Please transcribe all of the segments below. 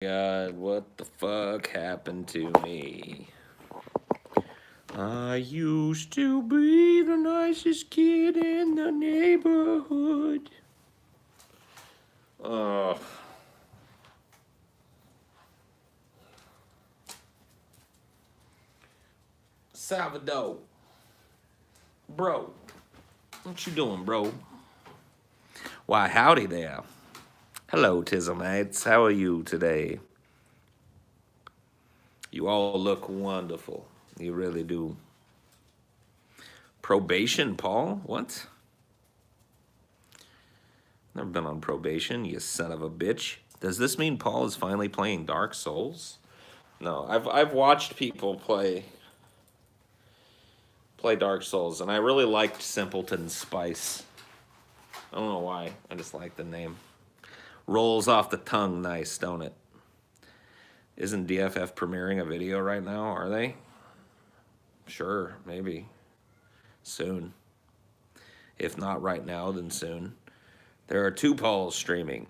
God, what the fuck happened to me? I used to be the nicest kid in the neighborhood. Oh. Salvador. Bro. What you doing, bro? Why, howdy there. Hello, Tizzlemates. How are you today? You all look wonderful. You really do. Probation, Paul? What? Never been on probation, you son of a bitch. Does this mean Paul is finally playing Dark Souls? No, I've watched people play Dark Souls, and I really liked Simpleton's Spice. I don't know why. I just like the name. Rolls off the tongue nice, don't it? Isn't DFF premiering a video right now, are they? Sure, maybe. Soon. If not right now, then soon. There are 2 Pauls streaming.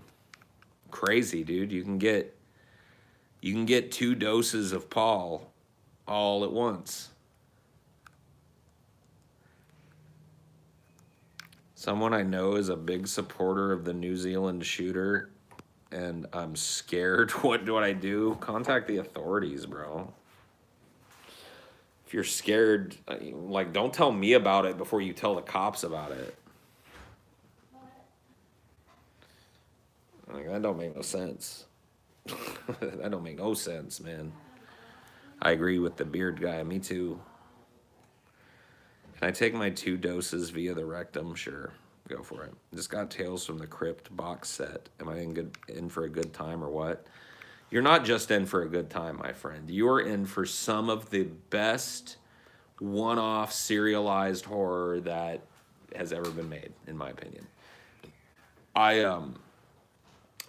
Crazy, dude. You can get 2 doses of Paul all at once. Someone I know is a big supporter of the New Zealand shooter, and I'm scared. What do I do? Contact the authorities, bro. If you're scared, like, don't tell me about it before you tell the cops about it. Like, that don't make no sense. That don't make no sense, man. I agree with the beard guy. Me too. Can I take my 2 doses via the rectum? Sure. Go for it. Just got Tales from the Crypt box set. Am I in for a good time or what? You're not just in for a good time, my friend. You're in for some of the best one-off serialized horror that has ever been made, in my opinion. I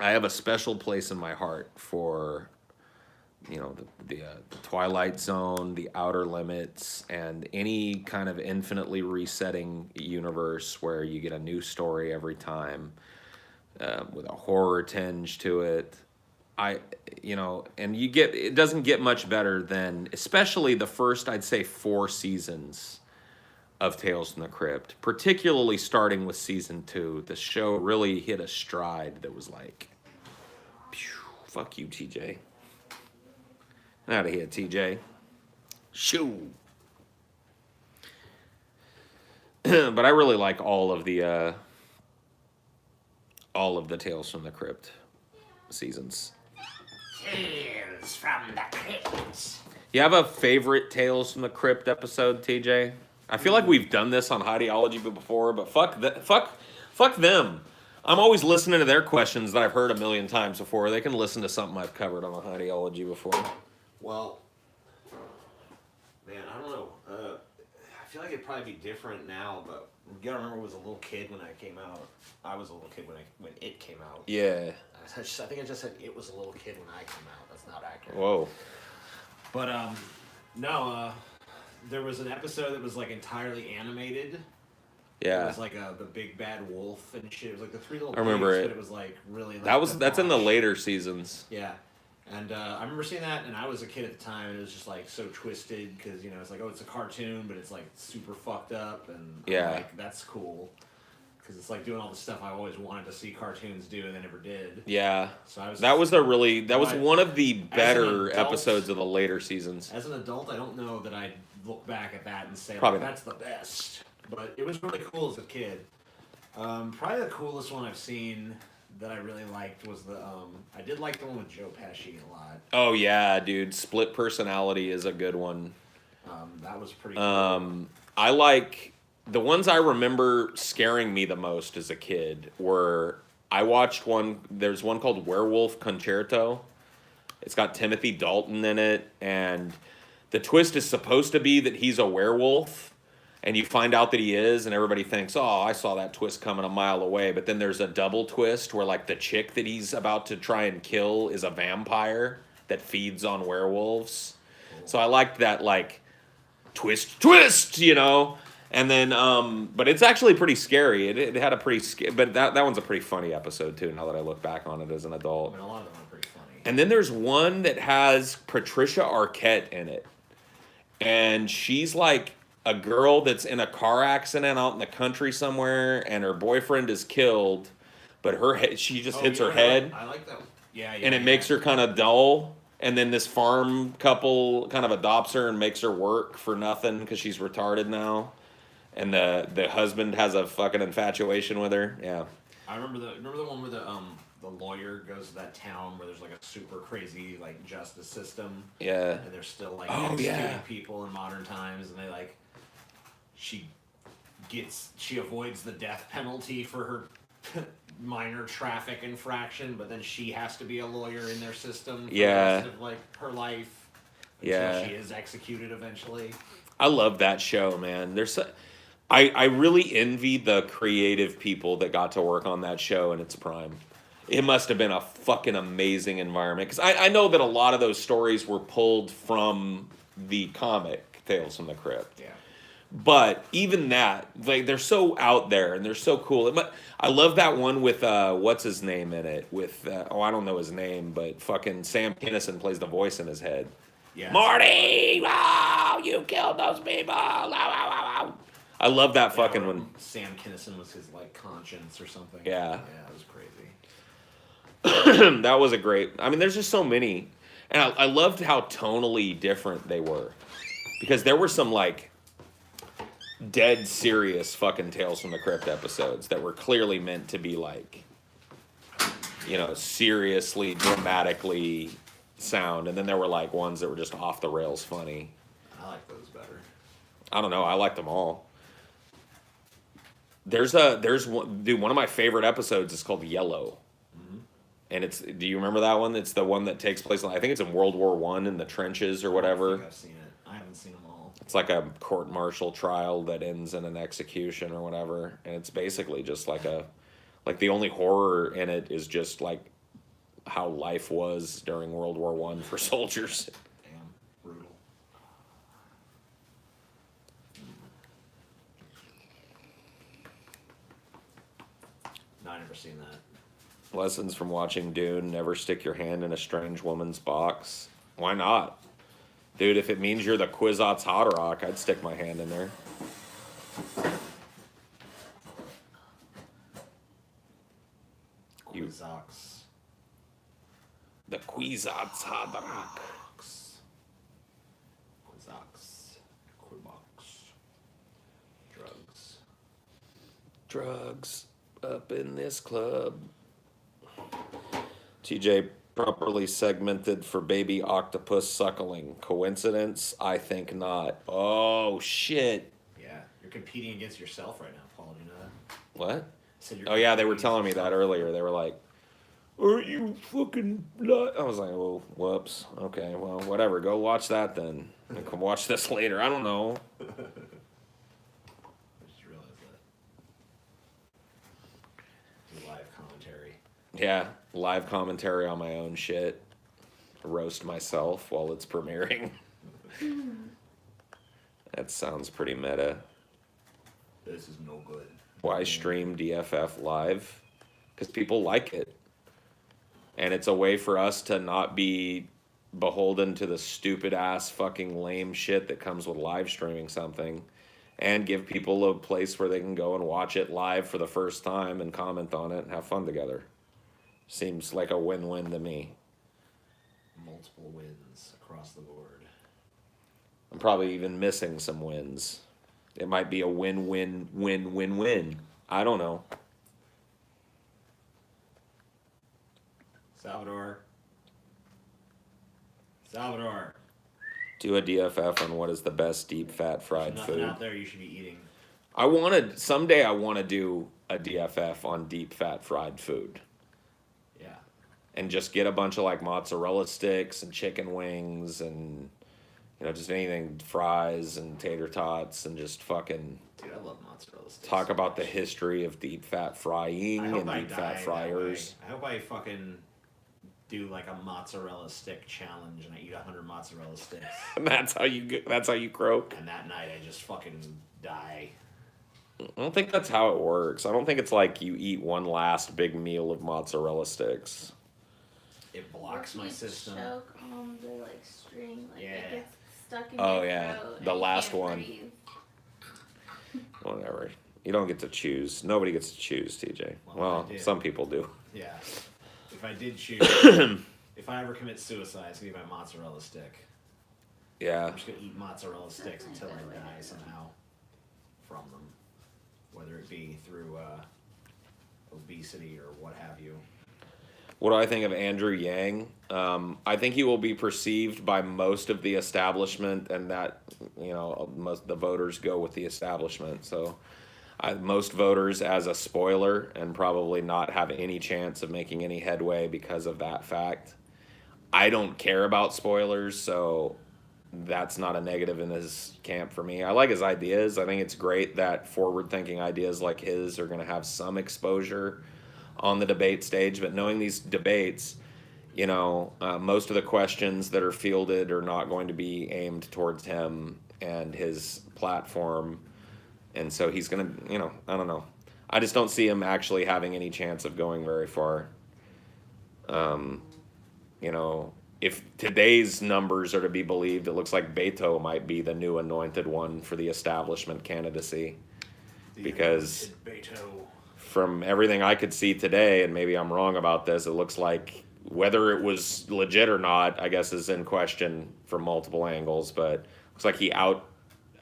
have a special place in my heart for, you know, the Twilight Zone, the Outer Limits, and any kind of infinitely resetting universe where you get a new story every time with a horror tinge to it. And it doesn't get much better than, especially the first, I'd say, 4 seasons of Tales from the Crypt, particularly starting with season 2. The show really hit a stride that was like, phew, fuck you, TJ. Out of here, TJ. Shoo. But I really like all of the Tales from the Crypt seasons. Tales from the Crypt. You have a favorite Tales from the Crypt episode, TJ? I feel like we've done this on Highdeology before, but fuck them. I'm always listening to their questions that I've heard a million times before. They can listen to something I've covered on a Highdeology before. Well, man, I don't know. I feel like it'd probably be different now, but you gotta remember I was a little kid when I came out. I was a little kid when it came out. Yeah. I think I just said it was a little kid when I came out. That's not accurate. Whoa. But no. There was an episode that was like entirely animated. Yeah. It was like the big bad wolf and shit. It was like the 3 little I remember pigs, it. but it was like really. Like, that's in the later seasons. Yeah. And I remember seeing that, and I was a kid at the time, and it was just like so twisted because it's like, oh, it's a cartoon, but it's like super fucked up, and yeah, I'm like, that's cool because it's like doing all the stuff I always wanted to see cartoons do and they never did. Yeah, so I was. That was one of the better episodes of the later seasons. As an adult, I don't know that I'd look back at that and say probably like, that's the best, but it was really cool as a kid. Probably the coolest one I've seen that I really liked was I did like the one with Joe Pesci a lot. Oh yeah, dude, Split Personality is a good one. That was pretty cool. I like the ones I remember scaring me the most as a kid were I watched one. There's one called Werewolf Concerto. It's got Timothy Dalton in it, and the twist is supposed to be that he's a werewolf. And you find out that he is, and everybody thinks, oh, I saw that twist coming a mile away. But then there's a double twist where, like, the chick that he's about to try and kill is a vampire that feeds on werewolves. So I liked that, like, twist, you know? And then, but it's actually pretty scary. It had a pretty, but that one's a pretty funny episode, too, now that I look back on it as an adult. I mean, a lot of them are pretty funny. And then there's one that has Patricia Arquette in it. And she's like a girl that's in a car accident out in the country somewhere, and her boyfriend is killed, but her head, she just hits her head, I like that one. Yeah, and it makes her kind of dull. And then this farm couple kind of adopts her and makes her work for nothing because she's retarded now. And the husband has a fucking infatuation with her. Yeah. I remember the one where the lawyer goes to that town where there's like a super crazy like justice system. Yeah. And they're still like Oh, executing yeah. people in modern times, and they like she avoids the death penalty for her minor traffic infraction, but then she has to be a lawyer in their system for the rest of like her life until she is executed eventually. I love that show, man. I really envy the creative people that got to work on that show in its prime. It must have been a fucking amazing environment. Because I know that a lot of those stories were pulled from the comic Tales from the Crypt. Yeah. But even that, like, they're so out there and they're so cool. I love that one with, what's his name in it? With, I don't know his name, but fucking Sam Kinison plays the voice in his head. Yeah. Marty! Oh, you killed those people! I love that fucking one. Sam Kinison was his like conscience or something. Yeah. Yeah, it was crazy. That was a great. I mean, there's just so many, and I loved how tonally different they were, because there were some like dead serious fucking Tales from the Crypt episodes that were clearly meant to be like, seriously, dramatically sound, and then there were like ones that were just off the rails funny. I like those better. I don't know. I liked them all. There's one, dude. One of my favorite episodes is called Yellow. And do you remember that one? It's the one that takes place, I think it's in World War I in the trenches or whatever. I think I've seen it. I haven't seen them all. It's like a court-martial trial that ends in an execution or whatever. And it's basically just like the only horror in it is just like how life was during World War I for soldiers. Damn, brutal. No, I've never seen that. Lessons from watching Dune: never stick your hand in a strange woman's box. Why not? Dude, if it means you're the Kwisatz Haderach, I'd stick my hand in there. Kwisatz. The Kwisatz Haderach. Kwisatz. Quibox. Drugs. Drugs up in this club. TJ properly segmented for baby octopus suckling. Coincidence? I think not. Oh, shit. Yeah, you're competing against yourself right now, Paul. Do you know that? What? So Oh, yeah, they were telling me that earlier. They were like, are you fucking nut? I was like, well, whoops. Okay, well, whatever. Go watch that then. I can watch this later. I don't know. I just realized that. Do live commentary. Yeah, live commentary on my own shit. Roast myself while it's premiering. That sounds pretty meta. This is no good. Why stream DFF live? Because people like it. And it's a way for us to not be beholden to the stupid ass fucking lame shit that comes with live streaming something, and give people a place where they can go and watch it live for the first time and comment on it and have fun together. Seems like a win-win to me. Multiple wins across the board. I'm probably even missing some wins. It might be a win-win-win-win-win. I don't know. Salvador. Do a DFF on what is the best deep fat fried There's nothing food. out there you should be eating. Someday I want to do a DFF on deep fat fried food. Yeah. And just get a bunch of like mozzarella sticks and chicken wings and, just anything, fries and tater tots, and just fucking Dude, I love mozzarella sticks. talk about the history of deep fat frying and deep fat fryers. I hope I fucking do like a mozzarella stick challenge and I eat 100 mozzarella sticks. And that's how you croak. And that night I just fucking die. I don't think that's how it works. I don't think it's like you eat one last big meal of mozzarella sticks. it blocks Or my if you system. choke on the like string, like Yeah. it gets stuck in Oh, your yeah. throat The and you last can't one. breathe. Whatever. You don't get to choose. Nobody gets to choose, TJ. Well, I Well, did. some people do. Yeah. If I did choose, if I ever commit suicide, it's gonna be my mozzarella stick. Yeah. I'm just gonna eat mozzarella sticks until I die somehow from them, whether it be through obesity or what have you. What do I think of Andrew Yang? I think he will be perceived by most of the establishment, and that most the voters go with the establishment. So, most voters as a spoiler, and probably not have any chance of making any headway because of that fact. I don't care about spoilers, so that's not a negative in his camp for me. I like his ideas. I think it's great that forward-thinking ideas like his are going to have some exposure on the debate stage, but knowing these debates, most of the questions that are fielded are not going to be aimed towards him and his platform. And so he's going to, I don't know. I just don't see him actually having any chance of going very far. If today's numbers are to be believed, it looks like Beto might be the new anointed one for the establishment candidacy. Because Beto. from everything I could see today, and maybe I'm wrong about this, it looks like whether it was legit or not, I guess, is in question from multiple angles. But looks like he out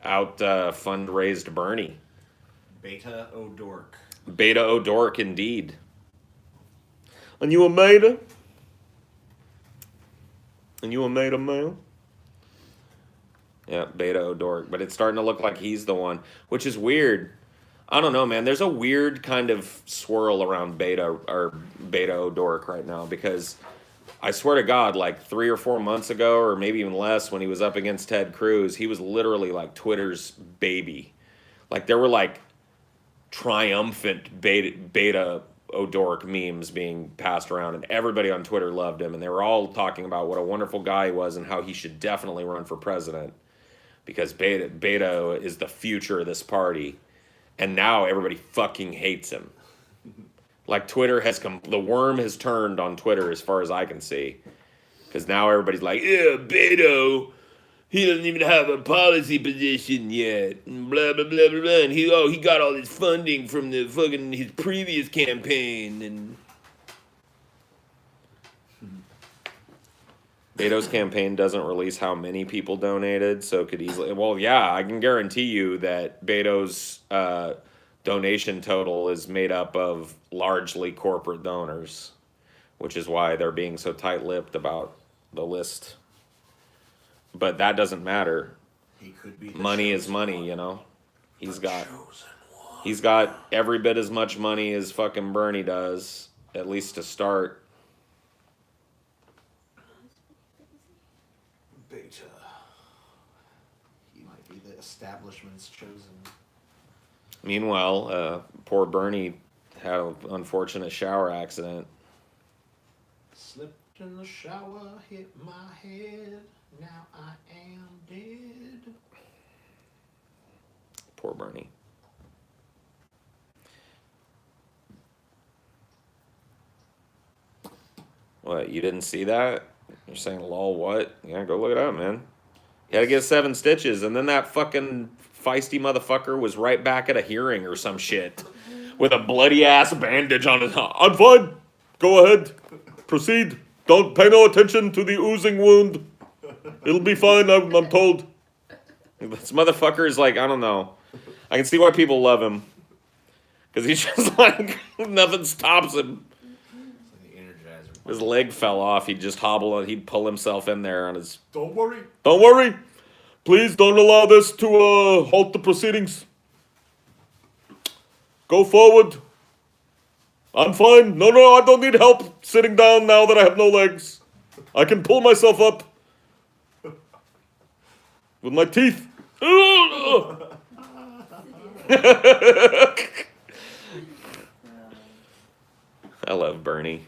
fundraised Bernie. Beta O'Dork. Beta O'Dork, indeed. And you a Beta? And you a Beta male? Yeah, Beta O'Dork. But it's starting to look like he's the one, which is weird. I don't know, man. There's a weird kind of swirl around Beta O'Dork right now, because I swear to God, like 3 or 4 months ago, or maybe even less, when he was up against Ted Cruz, he was literally like Twitter's baby. Like there were like triumphant Beta O'Dork memes being passed around, and everybody on Twitter loved him, and they were all talking about what a wonderful guy he was and how he should definitely run for president because Beta is the future of this party. And now everybody fucking hates him. Like Twitter the worm has turned on Twitter as far as I can see. Because now everybody's like, yeah, Beto, he doesn't even have a policy position yet. And blah, blah, blah, blah, blah. And he got all his funding from his previous campaign. And Beto's campaign doesn't release how many people donated, so could easily. Well, yeah, I can guarantee you that Beto's donation total is made up of largely corporate donors, which is why they're being so tight-lipped about the list. But that doesn't matter. He could be. Money is money, He's got every bit as much money as fucking Bernie does, at least to start. Beta. He might be the establishment's chosen. Meanwhile, poor Bernie had an unfortunate shower accident. Slipped in the shower, hit my head. Now I am dead. Poor Bernie. What, you didn't see that? You're saying, lol, what? Yeah, go look it up, man. He had to get 7 stitches, and then that fucking feisty motherfucker was right back at a hearing or some shit with a bloody-ass bandage on his... I'm fine. Go ahead. Proceed. Don't pay no attention to the oozing wound. It'll be fine, I'm told. This motherfucker is like, I don't know. I can see why people love him. Because he's just like, nothing stops him. His leg fell off. He'd just hobble. He'd pull himself in there on his... Don't worry. Don't worry. Please don't allow this to halt the proceedings. Go forward. I'm fine. No, I don't need help sitting down now that I have no legs. I can pull myself up. With my teeth. I love Bernie.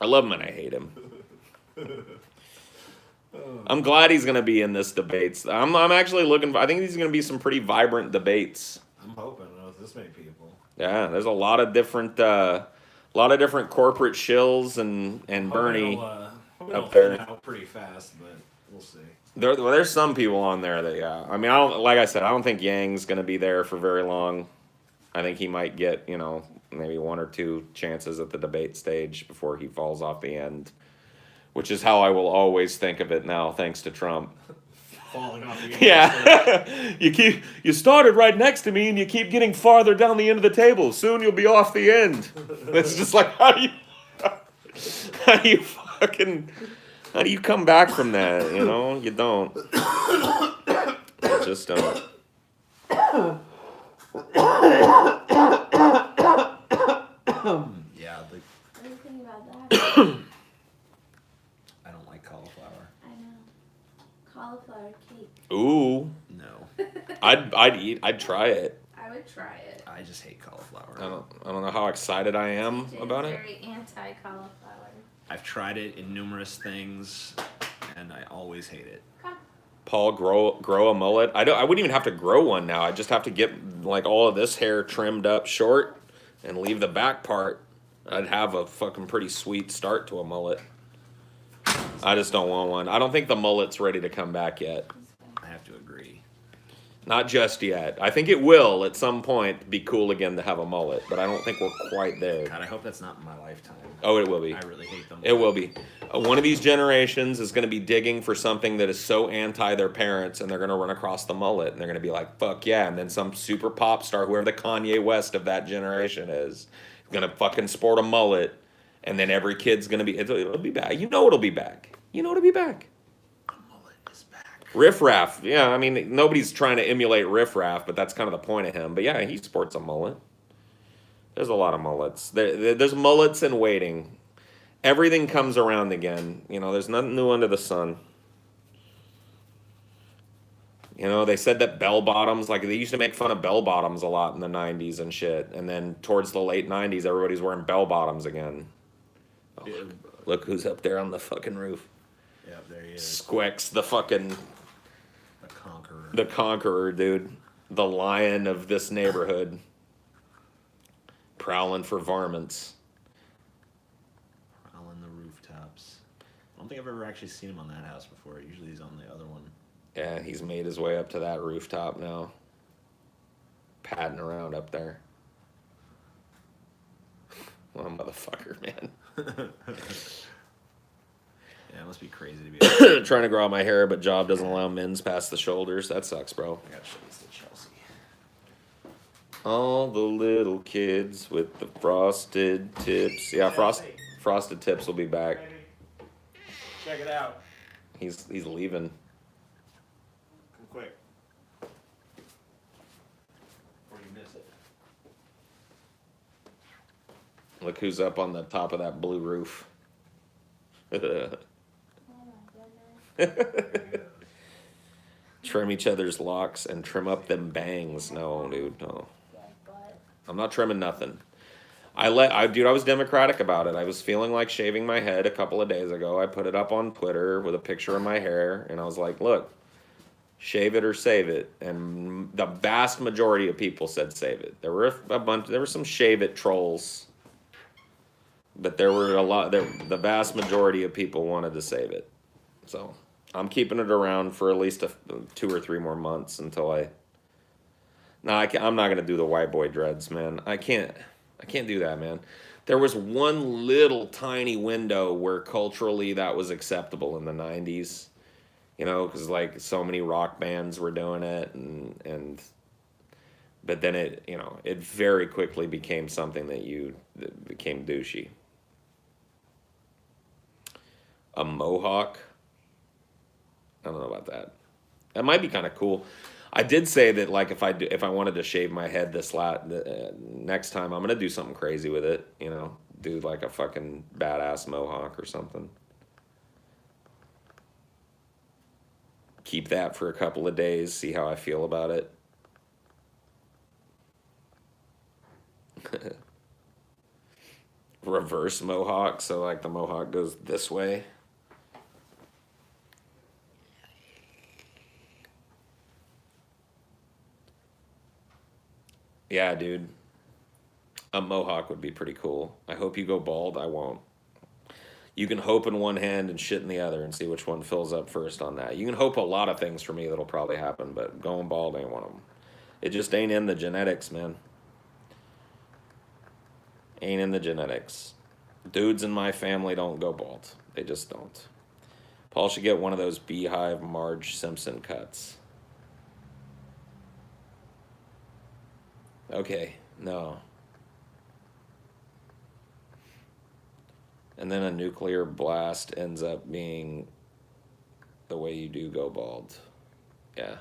I love him and I hate him. I'm glad he's going to be in this debates. I'm actually looking. I think these are going to be some pretty vibrant debates. I'm hoping with this many people. Yeah, there's a lot of different A lot of different corporate shills and Bernie It'll up there. thin out pretty fast, but we'll see. There's some people on there that, yeah. I mean, I don't, like I said, I don't think Yang's going to be there for very long. I think he might get, you know, maybe 1 or 2 chances at the debate stage before he falls off the end, which is how I will always think of it now, thanks to Trump. Falling off the end. Yeah, you started right next to me, and you keep getting farther down the end of the table. Soon you'll be off the end. It's just like, how do you come back from that? You know, you don't. You just don't. Yeah, What do you think about that? I don't like cauliflower. I know. Cauliflower cake. Ooh, No, I'd try it. I would try it. I just hate cauliflower. I don't know how excited I am TJ is about it. very anti-cauliflower. I've tried it in numerous things, and I always hate it. Paul, grow a mullet. I wouldn't even have to grow one now. I just have to get like all of this hair trimmed up short and leave the back part. I'd have a fucking pretty sweet start to a mullet. I just don't want one. I don't think the mullet's ready to come back yet. I have to agree. Not just yet. I think it will at some point be cool again to have a mullet, but I don't think we're quite there. God, I hope that's not in my lifetime. Oh, it will be. I really hate them. It will be. One of these generations is going to be digging for something that is so anti their parents, and they're going to run across the mullet, and they're going to be like, fuck yeah. And then some super pop star, whoever the Kanye West of that generation is going to fucking sport a mullet, and then every kid's going to be, it'll be back. You know it'll be back. You know it'll be back. A mullet is back. Riff Raff. Yeah, I mean, nobody's trying to emulate Riff Raff, but that's kind of the point of him. But yeah, he sports a mullet. There's a lot of mullets. There's mullets in waiting. Everything comes around again. You know, there's nothing new under the sun. You know, they said that bell bottoms, like they used to make fun of bell bottoms a lot in the 90s and shit. And then towards the late 90s, everybody's wearing bell bottoms again. Oh, look who's up there on the fucking roof. Yeah, there he is. Squex, the fucking... The conqueror. The conqueror, dude. The lion of this neighborhood. Prowling for varmints. On the rooftops. I don't think I've ever actually seen him on that house before. Usually he's on the other one. Yeah, he's made his way up to that rooftop now. Padding around up there. What a motherfucker, man. Yeah, it must be crazy to be Trying to grow out my hair, but job doesn't allow men's past the shoulders. That sucks, bro. I gotta show this to Chelsea. All the little kids with the frosted tips. Yeah, frosted tips will be back. Check it out. He's leaving. Come quick. Before you miss it. Look who's up on the top of that blue roof. Oh my goodness. Trim each other's locks and trim up them bangs. No, dude, no. Yeah, but I'm not trimming nothing. Dude, I was democratic about it. I was feeling like shaving my head a couple of days ago. I put it up on Twitter with a picture of my hair, and I was like, look, shave it or save it. And the vast majority of people said save it. There were some shave it trolls, but there were the vast majority of people wanted to save it. So I'm keeping it around for at least 2 or 3 more months until I'm not gonna do the white boy dreads, man. I can't do that, man. There was one little tiny window where culturally that was acceptable in the 90s, you know, because like so many rock bands were doing it, but then it very quickly became something that became douchey. A mohawk. I don't know about that. That might be kind of cool. I did say that like if I wanted to shave my head next time, I'm gonna do something crazy with it. You know, do like a fucking badass mohawk or something. Keep that for a couple of days. See how I feel about it. Reverse mohawk, so like the mohawk goes this way. Yeah, dude. A mohawk would be pretty cool. I hope you go bald. I won't. You can hope in one hand and shit in the other and see which one fills up first on that. You can hope a lot of things for me that'll probably happen, but going bald ain't one of them. It just ain't in the genetics, man. Ain't in the genetics. Dudes in my family don't go bald. They just don't. Paul should get one of those beehive Marge Simpson cuts. Okay, no. And then a nuclear blast ends up being the way you do go bald. Yeah.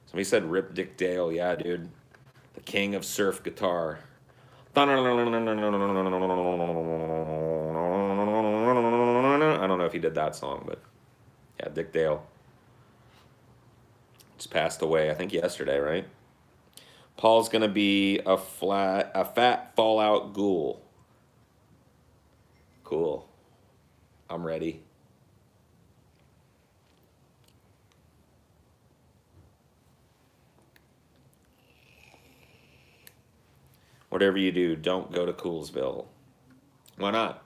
Somebody said Rip Dick Dale. Yeah, dude. The king of surf guitar. I don't know if he did that song, but yeah, Dick Dale. Just passed away, I think yesterday, right? Paul's gonna be a fat Fallout ghoul. Cool. I'm ready. Whatever you do, don't go to Coolsville. Why not?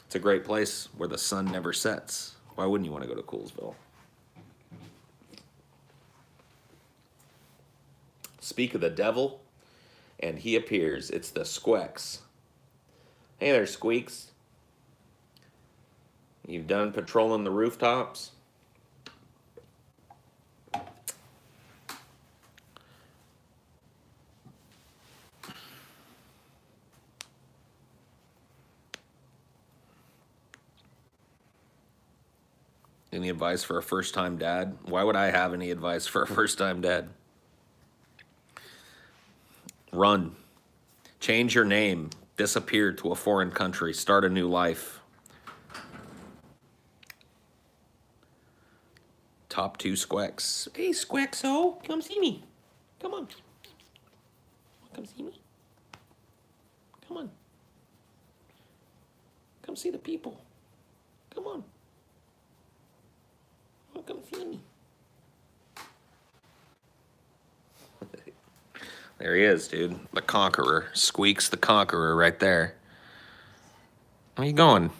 It's a great place where the sun never sets. Why wouldn't you want to go to Coolsville? Speak of the devil, and he appears. It's the Squeaks. Hey there, Squeaks. You've done patrolling the rooftops? Any advice for a first-time dad? Why would I have any advice for a first-time dad? Run. Change your name. Disappear to a foreign country. Start a new life. Top 2 Squeaks. Hey, Squexo, come see me. Come on. Come see me. Come on. Come see the people. Come on. Come see me. There he is, dude. The Conqueror. Squeaks the Conqueror right there. Where you going?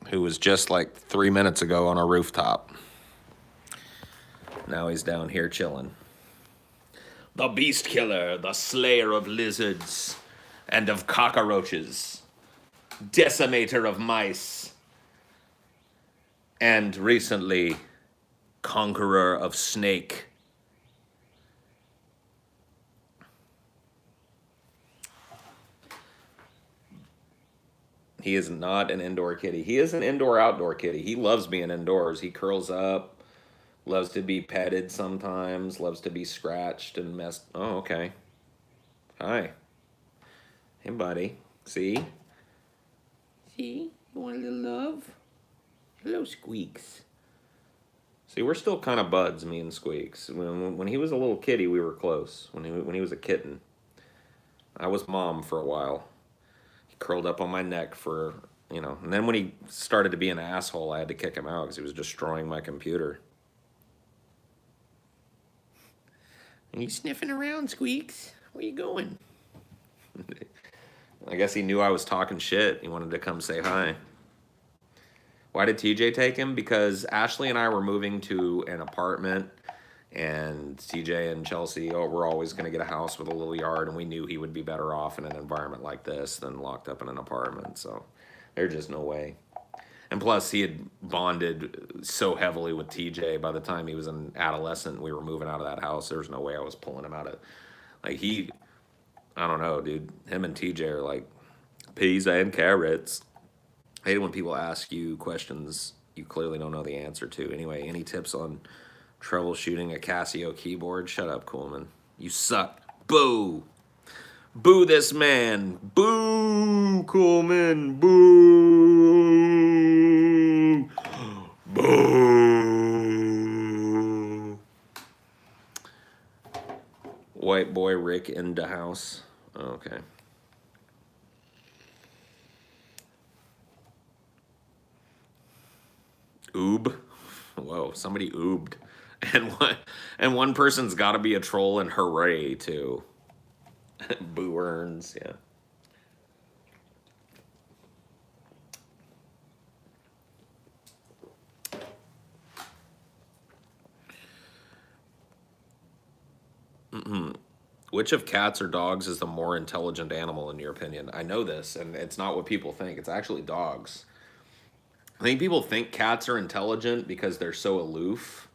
Who was just like 3 minutes ago on a rooftop. Now he's down here chilling. The Beast Killer, the Slayer of Lizards and of Cockroaches, Decimator of Mice, and recently, Conqueror of Snake. He is not an indoor kitty. He is an indoor-outdoor kitty. He loves being indoors. He curls up, loves to be petted sometimes, loves to be scratched and messed. Oh, okay. Hi. Hey, buddy. See? See? You want a little love? Hello, Squeaks. See, we're still kind of buds, me and Squeaks. When he was a little kitty, we were close. When he was a kitten. I was mom for a while. He curled up on my neck for, you know. And then when he started to be an asshole, I had to kick him out because he was destroying my computer. Are you sniffing around, Squeaks? Where you going? I guess he knew I was talking shit. He wanted to come say hi. Why did TJ take him? Because Ashley and I were moving to an apartment, and TJ and Chelsea were always going to get a house with a little yard, and we knew he would be better off in an environment like this than locked up in an apartment. So there's just no way. And plus, he had bonded so heavily with TJ by the time he was an adolescent. We were moving out of that house. There was no way I was pulling him out of, like, I don't know, dude. Him and TJ are like peas and carrots. I hate it when people ask you questions you clearly don't know the answer to. Anyway, any tips on troubleshooting a Casio keyboard? Shut up, Coolman. You suck. Boo. Boo this man. Boo, Coolman. Boo. Boo. White boy Rick in the house. Okay. Oob. Whoa, somebody oobed. And one person's got to be a troll and hooray too. Boo earns, yeah. Which of cats or dogs is the more intelligent animal in your opinion? I know this, and it's not what people think. It's actually dogs. I think people think cats are intelligent because they're so aloof,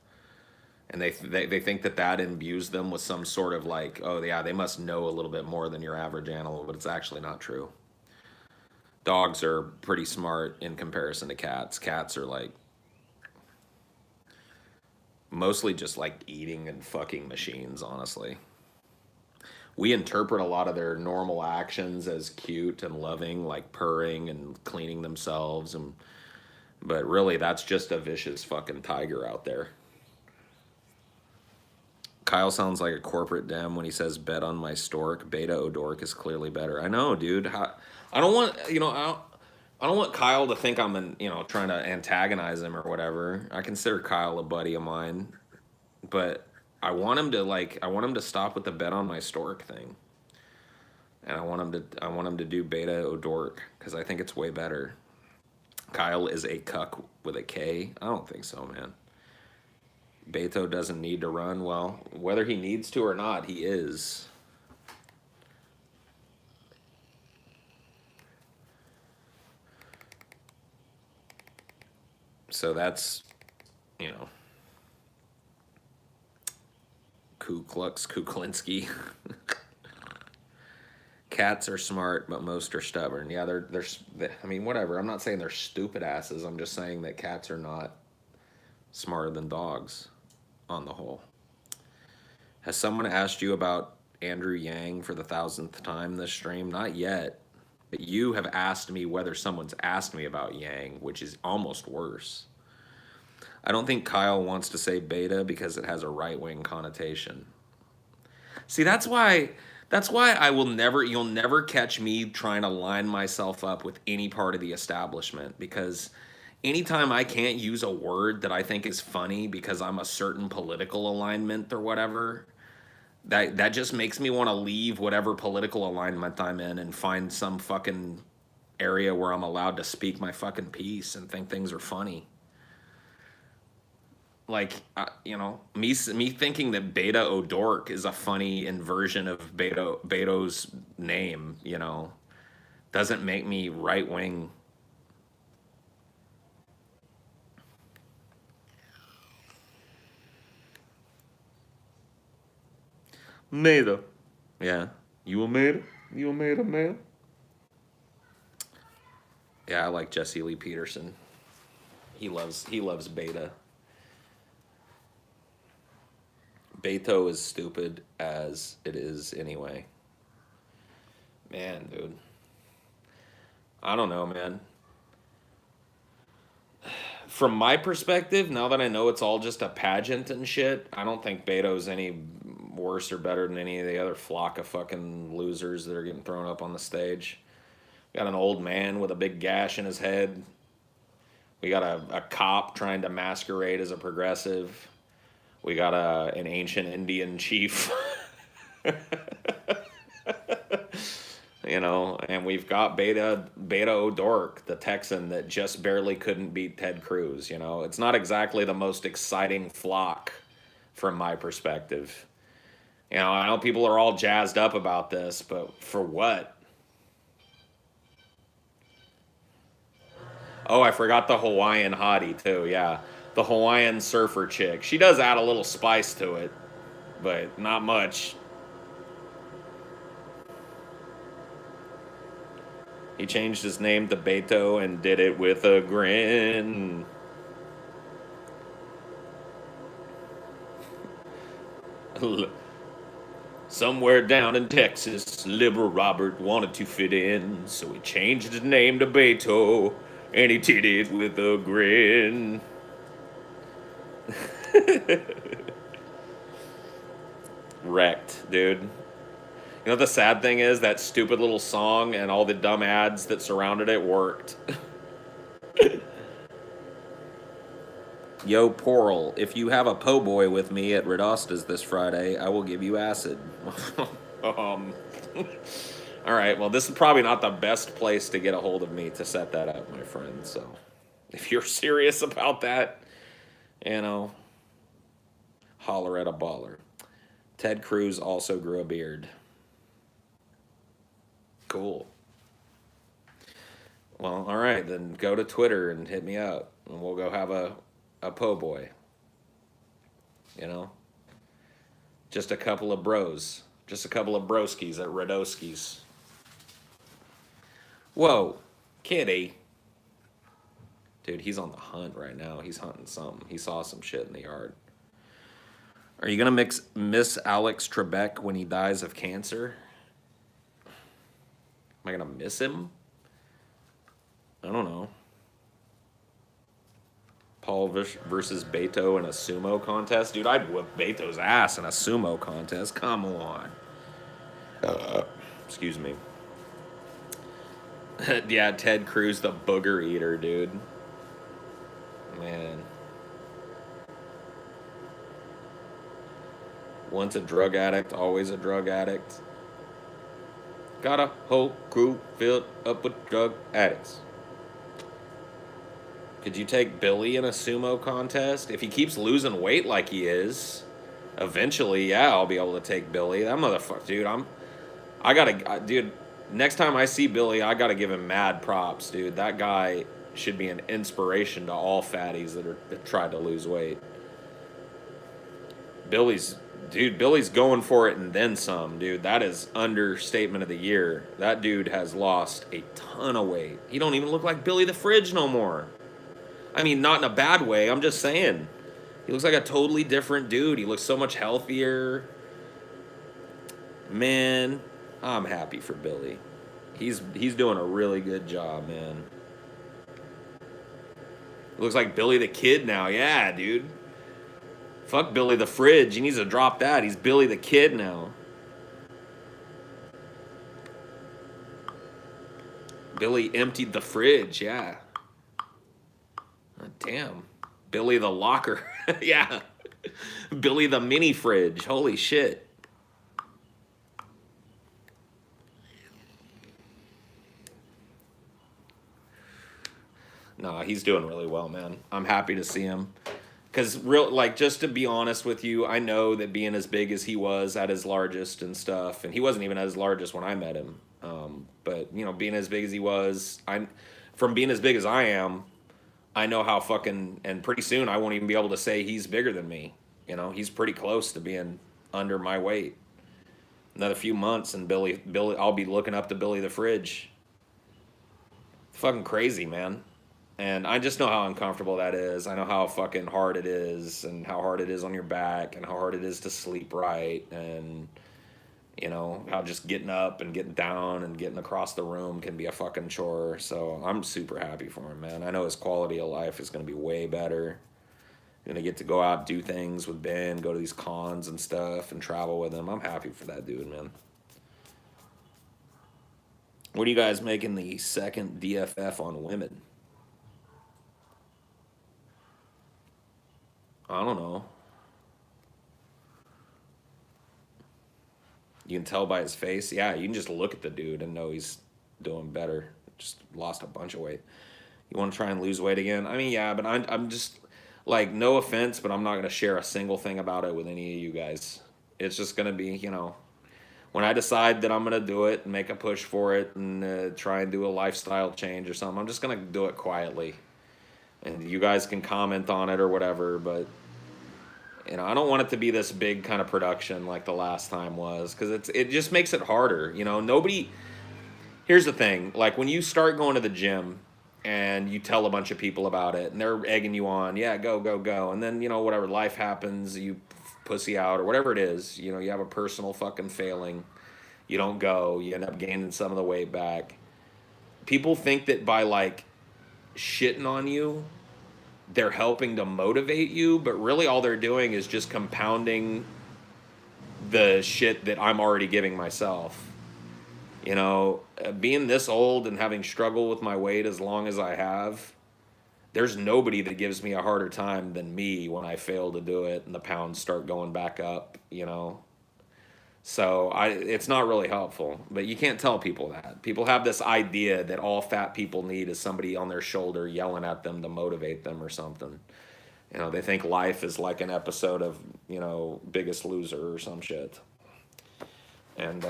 and they think that that imbues them with some sort of like, oh yeah, they must know a little bit more than your average animal, but it's actually not true. Dogs are pretty smart in comparison to cats. Cats are like mostly just like eating and fucking machines, honestly. We interpret a lot of their normal actions as cute and loving, like purring and cleaning themselves, and but really that's just a vicious fucking tiger out there. Kyle sounds like a corporate dem when he says bet on my stork. Beta O'Dork is clearly better. I know, dude. I don't want, I don't want Kyle to think I'm trying to antagonize him or whatever. I consider Kyle a buddy of mine, but I want him to stop with the bet on my stork thing. And I want him to do Beta O'Dork because I think it's way better. Kyle is a cuck with a K. I don't think so, man. Beto doesn't need to run. Well, whether he needs to or not, he is. So that's, Ku Klux Kuklinski. Cats are smart, but most are stubborn. Yeah, they're. I mean, whatever. I'm not saying they're stupid asses. I'm just saying that cats are not smarter than dogs, on the whole. Has someone asked you about Andrew Yang for the 1000th time this stream? Not yet. But you have asked me whether someone's asked me about Yang, which is almost worse. I don't think Kyle wants to say beta because it has a right-wing connotation. See, that's why you'll never catch me trying to line myself up with any part of the establishment, because anytime I can't use a word that I think is funny because I'm a certain political alignment or whatever, that just makes me want to leave whatever political alignment I'm in and find some fucking area where I'm allowed to speak my fucking piece and think things are funny. Like, me thinking that Beta O'Dork is a funny inversion of Beto's name, doesn't make me right wing. Meta. Yeah. You a meta? You a meta, man? Yeah, I like Jesse Lee Peterson. He loves Beta. Beto is stupid as it is anyway. Man, dude. I don't know, man. From my perspective, now that I know it's all just a pageant and shit, I don't think Beto's any worse or better than any of the other flock of fucking losers that are getting thrown up on the stage. Got an old man with a big gash in his head. We got a cop trying to masquerade as a progressive. We got an ancient Indian chief. And we've got Beta O'Dork, the Texan that just barely couldn't beat Ted Cruz. It's not exactly the most exciting flock from my perspective. I know people are all jazzed up about this, but for what? Oh, I forgot the Hawaiian hottie too, yeah. The Hawaiian surfer chick. She does add a little spice to it, but not much. He changed his name to Beto and did it with a grin. Somewhere down in Texas, liberal Robert wanted to fit in, so he changed his name to Beto, and he did it with a grin. Wrecked, dude. The sad thing is that stupid little song and all the dumb ads that surrounded it worked. Yo, Poral, if you have a po' boy with me at Redosta's this Friday, I will give you acid. um, all right, well, this is probably not the best place to get a hold of me to set that up, my friend. So if you're serious about that, you know, holler at a baller. Ted Cruz also grew a beard. Cool. Well, all right, then go to Twitter and hit me up, and we'll go have a po' boy. You know? Just a couple of bros. Just a couple of broskies at Radoski's. Whoa, kitty. Dude, he's on the hunt right now. He's hunting something. He saw some shit in the yard. Are you gonna miss Alex Trebek when he dies of cancer? Am I gonna miss him? I don't know. Paul versus Beto in a sumo contest? Dude, I'd whip Beto's ass in a sumo contest. Come on. Excuse me. Yeah, Ted Cruz, the booger eater, dude. Man. Once a drug addict, always a drug addict. Got a whole crew filled up with drug addicts. Could you take Billy in a sumo contest? If he keeps losing weight like he is, eventually, yeah, I'll be able to take Billy. That motherfucker, dude, dude, next time I see Billy, I gotta give him mad props, dude. That guy should be an inspiration to all fatties that tried to lose weight. Billy's going for it and then some, dude. That is understatement of the year. That dude has lost a ton of weight. He don't even look like Billy the Fridge no more. I mean, not in a bad way. I'm just saying. He looks like a totally different dude. He looks so much healthier. Man, I'm happy for Billy. He's doing a really good job, man. Looks like Billy the Kid now. Yeah, dude. Fuck Billy the Fridge. He needs to drop that. He's Billy the Kid now. Billy emptied the fridge, yeah. Oh, damn. Billy the Locker. Yeah. Billy the Mini Fridge. Holy shit. Nah, he's doing really well, man. I'm happy to see him. Because, just to be honest with you, I know that being as big as he was at his largest and stuff, and he wasn't even at his largest when I met him, but, you know, being as big as he was, from being as big as I am, I know how and pretty soon I won't even be able to say he's bigger than me. You know, he's pretty close to being under my weight. Another few months and Billy, I'll be looking up to Billy the Fridge. Fucking crazy, man. And I just know how uncomfortable that is. I know how fucking hard it is and how hard it is on your back and how hard it is to sleep right. And, you know, how just getting up and getting down and getting across the room can be a fucking chore. So I'm super happy for him, man. I know his quality of life is going to be way better. Going to get to go out, do things with Ben, go to these cons and stuff and travel with him. I'm happy for that dude, man. What are you guys making the second DFF on women? I don't know. You can tell by his face. Yeah, you can just look at the dude and know he's doing better. Just lost a bunch of weight. You want to try and lose weight again? I mean, yeah, but I'm just, like, no offense, but I'm not going to share a single thing about it with any of you guys. It's just going to be, you know, when I decide that I'm going to do it and make a push for it and try and do a lifestyle change or something, I'm just going to do it quietly. And you guys can comment on it or whatever, but, you know, I don't want it to be this big kind of production like the last time was, because it just makes it harder. You know, here's the thing, like when you start going to the gym and you tell a bunch of people about it and they're egging you on, yeah, go. And then, you know, whatever, life happens, you pussy out or whatever it is, you know, you have a personal fucking failing, you don't go, you end up gaining some of the weight back. People think that by like shitting on you, they're helping to motivate you, but really all they're doing is just compounding the shit that I'm already giving myself. You know, being this old and having struggled with my weight as long as I have, there's nobody that gives me a harder time than me when I fail to do it and the pounds start going back up, you know. So it's not really helpful, but you can't tell people that. People have this idea that all fat people need is somebody on their shoulder yelling at them to motivate them or something. You know, they think life is like an episode of, you know, Biggest Loser or some shit. And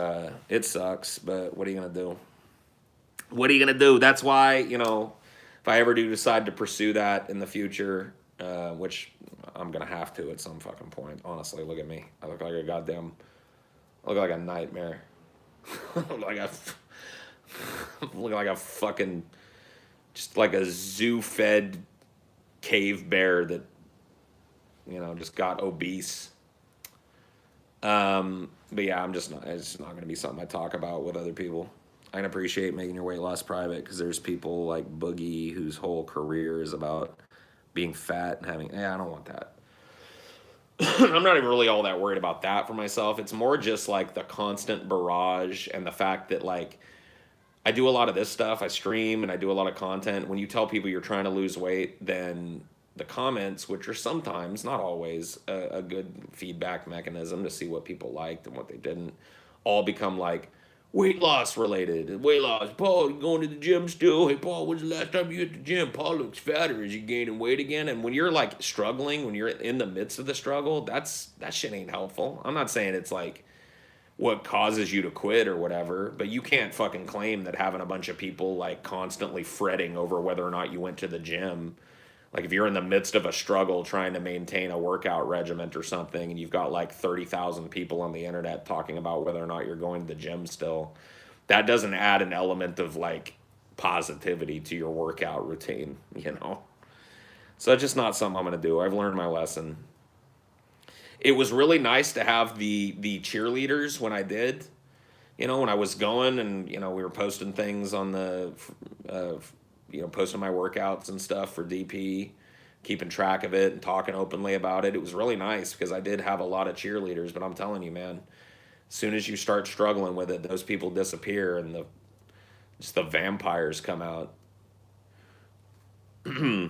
it sucks, but what are you going to do? What are you going to do? That's why, you know, if I ever do decide to pursue that in the future, which I'm going to have to at some fucking point. Honestly, look at me. I look like a nightmare. look like a, look like a fucking, just like a zoo-fed cave bear that, you know, just got obese. But yeah, it's not going to be something I talk about with other people. I can appreciate making your weight loss private because there's people like Boogie whose whole career is about being fat and having, I don't want that. I'm not even really all that worried about that for myself. It's more just like the constant barrage and the fact that like I do a lot of this stuff. I stream and I do a lot of content. When you tell people you're trying to lose weight, then the comments, which are sometimes, not always, a good feedback mechanism to see what people liked and what they didn't, all become like weight loss related. Weight loss. Paul, you going to the gym still? Hey, Paul, when's the last time you hit the gym? Paul looks fatter. Is he gaining weight again? And when you're like struggling, when you're in the midst of the struggle, that shit ain't helpful. I'm not saying it's like what causes you to quit or whatever, but you can't fucking claim that having a bunch of people like constantly fretting over whether or not you went to the gym. Like if you're in the midst of a struggle trying to maintain a workout regimen or something and you've got like 30,000 people on the internet talking about whether or not you're going to the gym still, that doesn't add an element of like positivity to your workout routine, you know? So it's just not something I'm going to do. I've learned my lesson. It was really nice to have the cheerleaders when I did, you know, when I was going and, you know, we were posting things on the, you know, posting my workouts and stuff for DP, keeping track of it and talking openly about it. It was really nice because I did have a lot of cheerleaders, but I'm telling you, man, as soon as you start struggling with it, those people disappear and just the vampires come out. What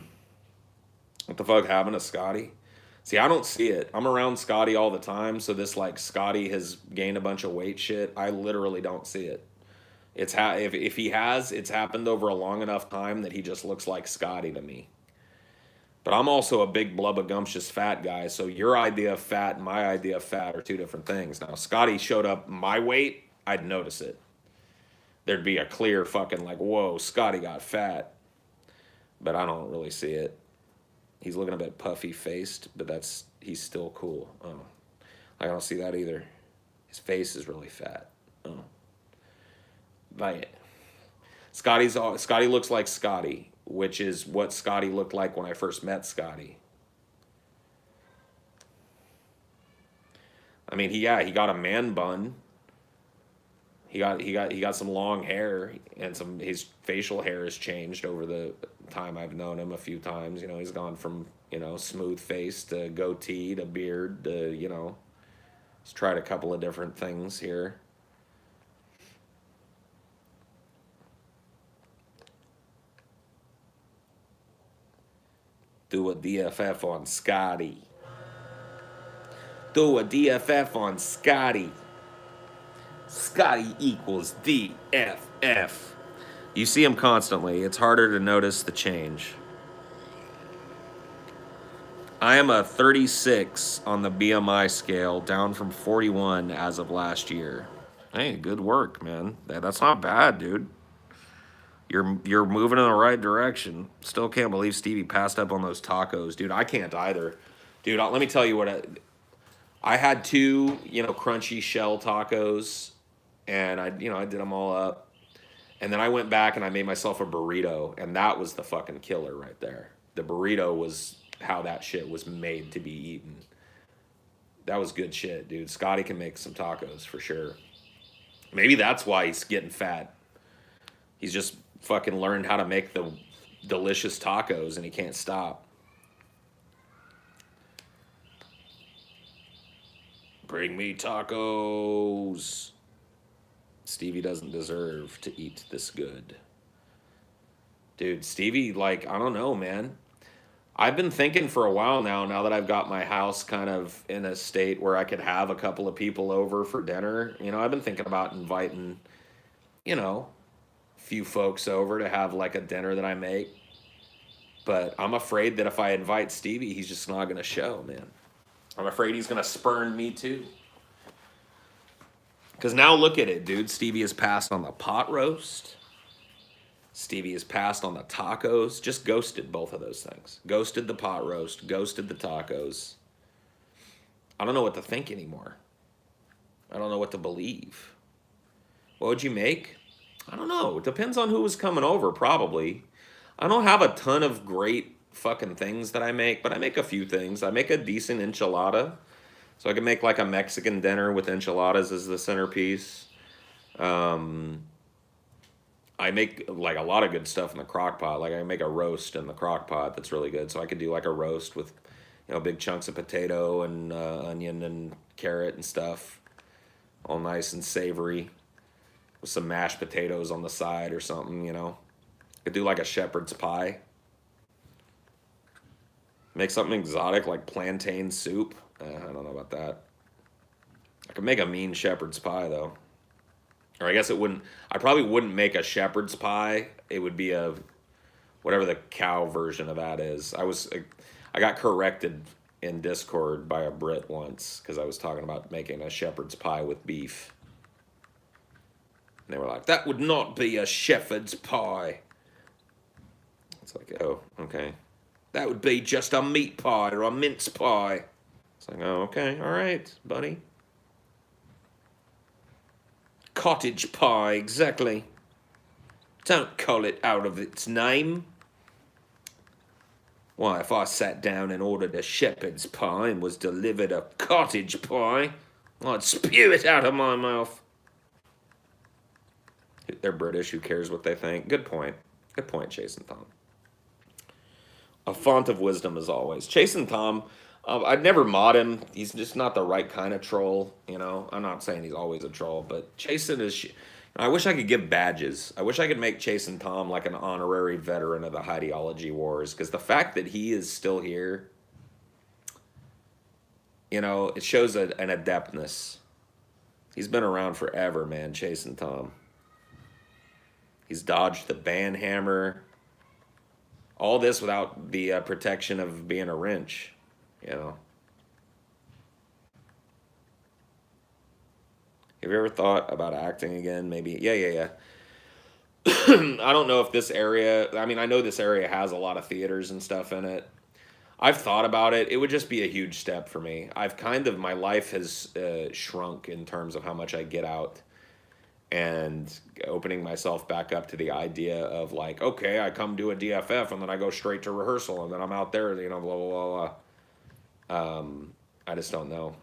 the fuck happened to Scotty? See, I don't see it. I'm around Scotty all the time, so this like Scotty has gained a bunch of weight shit, I literally don't see it. If he has, it's happened over a long enough time that he just looks like Scotty to me. But I'm also a big blubbergumptious fat guy, so your idea of fat and my idea of fat are two different things. Now, Scotty showed up my weight, I'd notice it. There'd be a clear fucking like, whoa, Scotty got fat. But I don't really see it. He's looking a bit puffy faced, but he's still cool. Oh, I don't see that either. His face is really fat. Oh. Like Scotty looks like Scotty, which is what Scotty looked like when I first met Scotty. I mean, he got a man bun. He got some long hair and his facial hair has changed over the time I've known him a few times. You know, he's gone from, you know, smooth face to goatee to beard to, you know, he's tried a couple of different things here. Do a DFF on Scotty. Do a DFF on Scotty. Scotty equals DFF. You see him constantly. It's harder to notice the change. I am a 36 on the BMI scale, down from 41 as of last year. Hey, good work, man. That's not bad, dude. You're moving in the right direction. Still can't believe Stevie passed up on those tacos, dude. I can't either, dude. Let me tell you what. I had two, you know, crunchy shell tacos, and I did them all up, and then I went back and I made myself a burrito, and that was the fucking killer right there. The burrito was how that shit was made to be eaten. That was good shit, dude. Scotty can make some tacos for sure. Maybe that's why he's getting fat. He's just fucking learned how to make the delicious tacos and he can't stop. Bring me tacos. Stevie doesn't deserve to eat this good. Dude, Stevie, like, I don't know, man. I've been thinking for a while now that I've got my house kind of in a state where I could have a couple of people over for dinner. I've been thinking about inviting, you know, a few folks over to have like a dinner that I make. But I'm afraid that if I invite Stevie, he's just not going to show, man. I'm afraid he's going to spurn me too. Because now look at it, dude. Stevie has passed on the pot roast. Stevie has passed on the tacos. Just ghosted both of those things. Ghosted the pot roast. Ghosted the tacos. I don't know what to think anymore. I don't know what to believe. What would you make? I don't know. It depends on who was coming over, probably. I don't have a ton of great fucking things that I make, but I make a few things. I make a decent enchilada. So I can make like a Mexican dinner with enchiladas as the centerpiece. I make like a lot of good stuff in the crock pot. Like I make a roast in the crock pot that's really good. So I could do like a roast with, big chunks of potato and onion and carrot and stuff. All nice and savory. With some mashed potatoes on the side or something, Could do like a shepherd's pie. Make something exotic like plantain soup. I don't know about that. I could make a mean shepherd's pie though. Or I guess it wouldn't. I probably wouldn't make a shepherd's pie. It would be a whatever the cow version of that is. I got corrected in Discord by a Brit once because I was talking about making a shepherd's pie with beef. And they were like, "That would not be a shepherd's pie." It's like, oh, okay. That would be just a meat pie or a mince pie. It's like, oh, okay, all right, buddy. Cottage pie, exactly. Don't call it out of its name. Why, if I sat down and ordered a shepherd's pie and was delivered a cottage pie, I'd spew it out of my mouth. They're British, who cares what they think? Good point. Good point, Chase and Tom. A font of wisdom as always. Chase and Tom, I'd never mod him. He's just not the right kind of troll, I'm not saying he's always a troll, but Chasen is... I wish I could give badges. I wish I could make Chase and Tom like an honorary veteran of the Highdeology Wars, because the fact that he is still here, it shows an adeptness. He's been around forever, man, Chase and Tom. He's dodged the ban hammer. All this without the protection of being a wrench, Have you ever thought about acting again? Maybe. Yeah. I don't know if this area, I know this area has a lot of theaters and stuff in it. I've thought about it. It would just be a huge step for me. My life has shrunk in terms of how much I get out. And opening myself back up to the idea of like, okay, I come do a DFF and then I go straight to rehearsal and then I'm out there, blah, blah, blah, blah. I just don't know.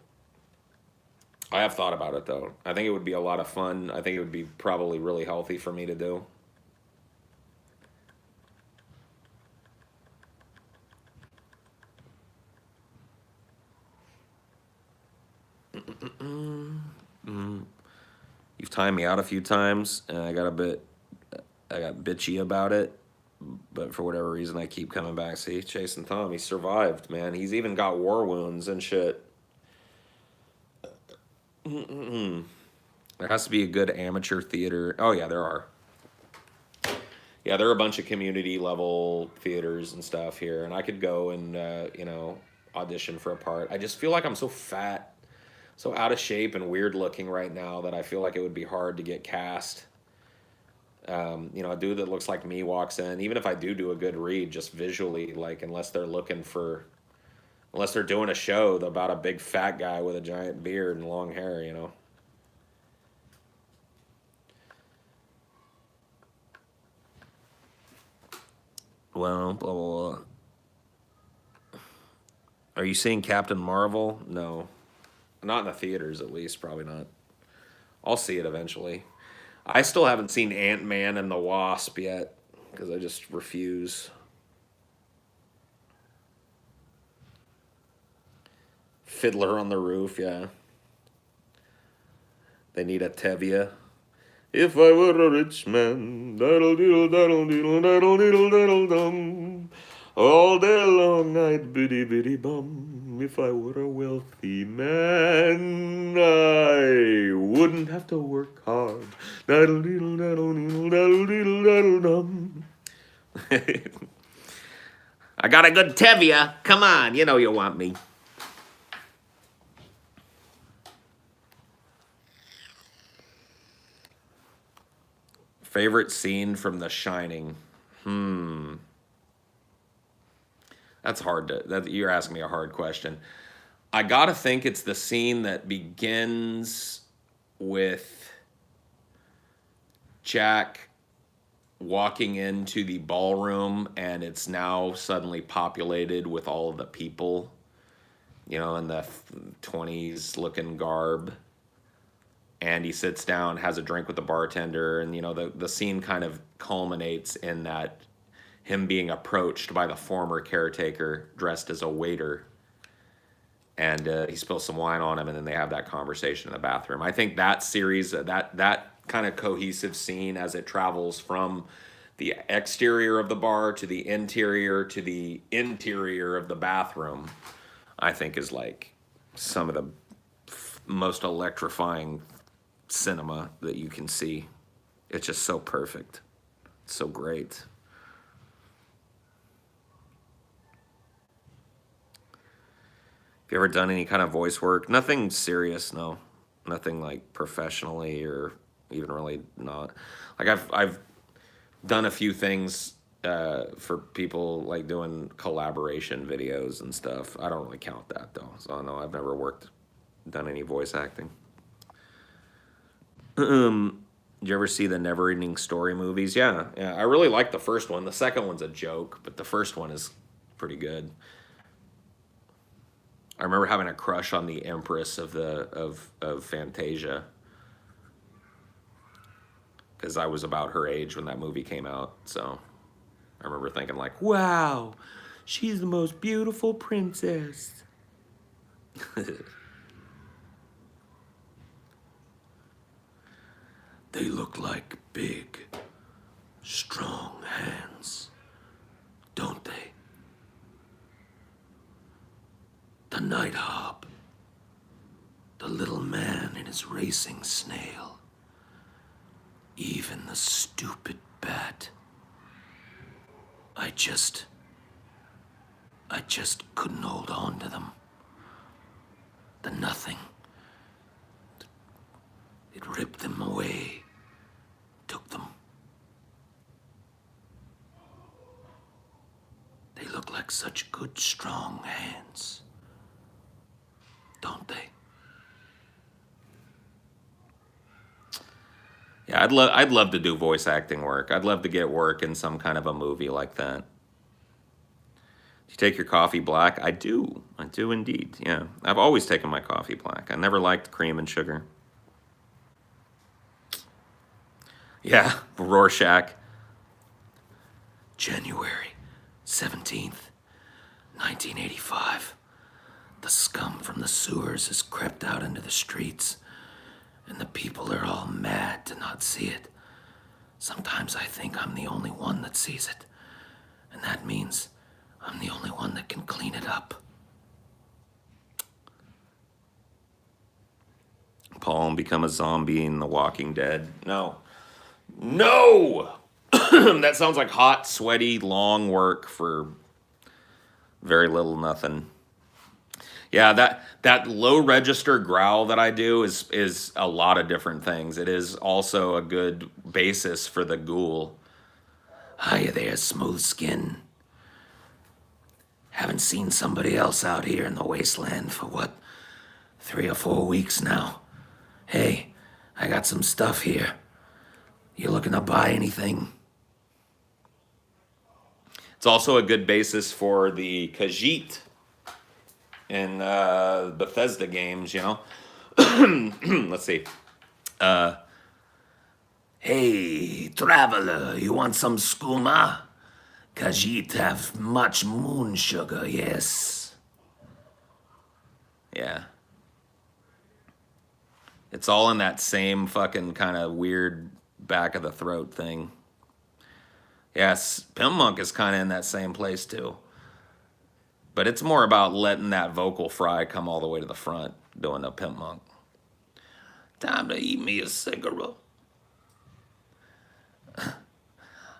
I have thought about it though. I think it would be a lot of fun. I think it would be probably really healthy for me to do. You've timed me out a few times, and I got bitchy about it, but for whatever reason, I keep coming back. See, Chase and Tom, he survived, man. He's even got war wounds and shit. There has to be a good amateur theater. Oh, yeah, there are. Yeah, there are a bunch of community level theaters and stuff here, and I could go and, audition for a part. I just feel like I'm so fat, so out of shape and weird looking right now that I feel like it would be hard to get cast. A dude that looks like me walks in, even if I do a good read, just visually, like, unless they're doing a show about a big fat guy with a giant beard and long hair, Well, blah, blah, blah. Are you seeing Captain Marvel? No. Not in the theaters, at least. Probably not. I'll see it eventually. I still haven't seen Ant-Man and the Wasp yet, because I just refuse. Fiddler on the Roof, yeah. They need a Tevye. If I were a rich man, daddle diddle daddle diddle daddle diddle daddle dum. All day long I'd biddy biddy bum. If I were a wealthy man, I wouldn't have to work hard. Daddle diddle daddle diddle daddle diddle daddle dum. I got a good Tevia. Come on, you know you want me. Favorite scene from The Shining? That's hard to. You're asking me a hard question. I gotta think it's the scene that begins with Jack walking into the ballroom, and it's now suddenly populated with all of the people, you know, in the 20s looking garb. And he sits down, has a drink with the bartender, and, you know, the scene kind of culminates in that him being approached by the former caretaker dressed as a waiter. And he spills some wine on him, and then they have that conversation in the bathroom. I think that series, that kind of cohesive scene as it travels from the exterior of the bar to the interior of the bathroom, I think is like some of the most electrifying cinema that you can see. It's just so perfect. It's so great. Have you ever done any kind of voice work? Nothing serious, no. Nothing like professionally or even really not. Like I've done a few things for people, like doing collaboration videos and stuff. I don't really count that though. So no, I've never done any voice acting. Did you ever see the Never Ending Story movies? Yeah. I really like the first one. The second one's a joke, but the first one is pretty good. I remember having a crush on the Empress of Fantasia, because I was about her age when that movie came out. So I remember thinking like, wow, she's the most beautiful princess. They look like big, strong hands, don't they? The night hop, the little man and his racing snail, even the stupid bat. I just couldn't hold on to them. The nothing. It ripped them away, took them. They look like such good, strong hands, don't they? Yeah, I'd love to do voice acting work. I'd love to get work in some kind of a movie like that. Do you take your coffee black? I do indeed, yeah. I've always taken my coffee black. I never liked cream and sugar. Yeah, Rorschach. January 17th, 1985. The scum from the sewers has crept out into the streets, and the people are all mad to not see it. Sometimes I think I'm the only one that sees it, and that means I'm the only one that can clean it up. Paul and become a zombie in The Walking Dead. No. That sounds like hot, sweaty, long work for very little nothing. Yeah, that low register growl that I do is a lot of different things. It is also a good basis for the ghoul. Hiya there, smooth skin. Haven't seen somebody else out here in the wasteland for what, 3 or 4 weeks now. Hey, I got some stuff here. You looking to buy anything? It's also a good basis for the Khajiit in Bethesda games, you know? Let's see. Hey, traveler, you want some skooma? Khajiit have much moon sugar, yes. Yeah. It's all in that same fucking kind of weird back of the throat thing. Yes, Pimp Monk is kind of in that same place too. But it's more about letting that vocal fry come all the way to the front, doing a Pimp Monk. Time to eat me a cigarette.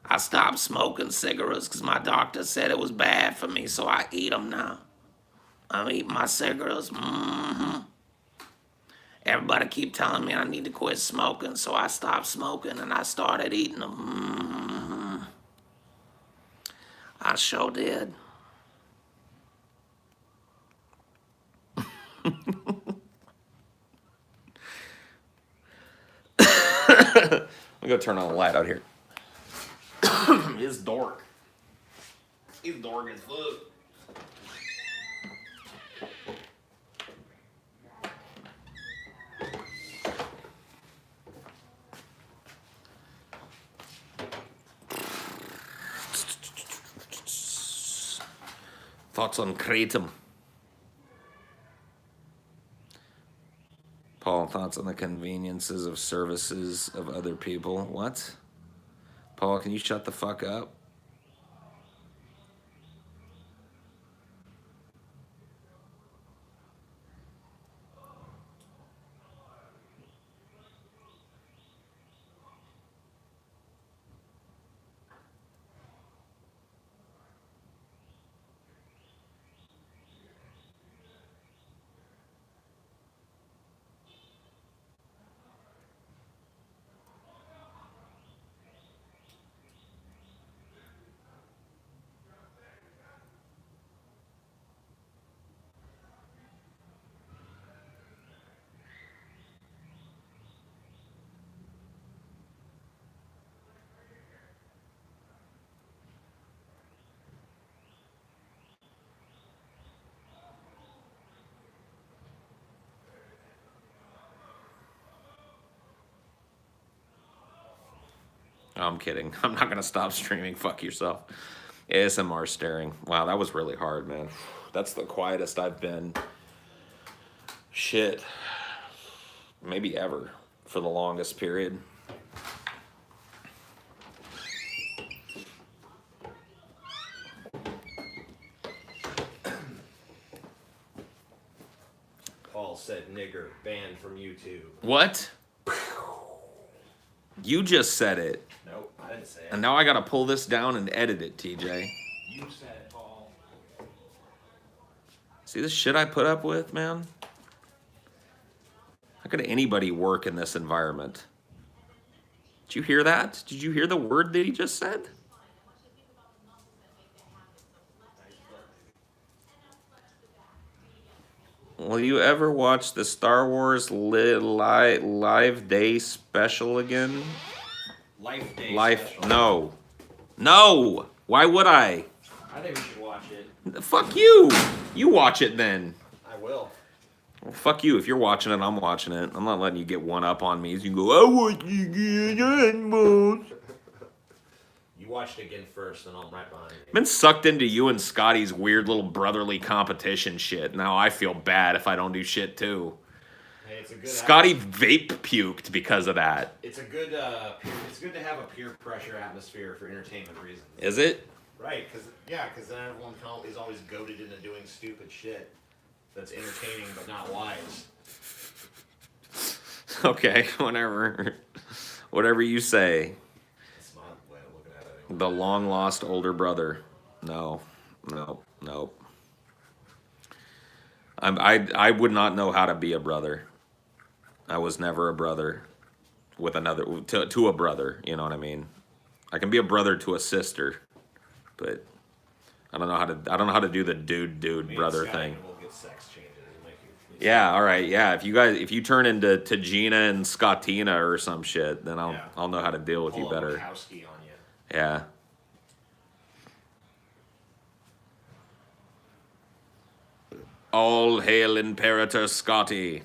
I stopped smoking cigarettes because my doctor said it was bad for me, so I eat them now. I'm eating my cigarettes. Everybody keep telling me I need to quit smoking, so I stopped smoking and I started eating them. I sure did. I'm gonna turn on the light out here. It's dark. It's dark as fuck. Thoughts on Kratom? Paul, thoughts on the conveniences of services of other people? What? Paul, can you shut the fuck up? Oh, I'm kidding. I'm not gonna stop streaming. Fuck yourself. ASMR staring. Wow, that was really hard, man. That's the quietest I've been. Shit. Maybe ever for the longest period. Paul said nigger, banned from YouTube. What? You just said it. Nope, I didn't say it. And now I gotta pull this down and edit it, TJ. You said it, Paul. See the shit I put up with, man? How could anybody work in this environment? Did you hear that? Did you hear the word that he just said? Will you ever watch the Star Wars Live Day special again? Life Day Life, special. no. No! Why would I? I think we should watch it. Fuck you! You watch it then. I will. Well, fuck you. If you're watching it, I'm watching it. I'm not letting you get one up on me. You can go, I want you again, You watched it again first, then I'm right behind you. I've been sucked into you and Scotty's weird little brotherly competition shit. Now I feel bad if I don't do shit too. Hey, it's a good Scotty vape puked because of that. It's a good. It's good to have a peer pressure atmosphere for entertainment reasons. Is it? Right, because then everyone is always goaded into doing stupid shit that's entertaining but not wise. Okay, whatever. Whatever you say. That's my way of looking at it. Anyway. The long lost older brother. No. I would not know how to be a brother. I was never a brother with another to a brother. You know what I mean? I can be a brother to a sister, but I don't know how to do the dude brother thing. We'll get sex changes and make you. Yeah, all right, yeah. If you turn into Gina and Scottina or some shit, then I'll know how to deal with you better. Wachowski on you. Yeah. All hail Imperator Scotty.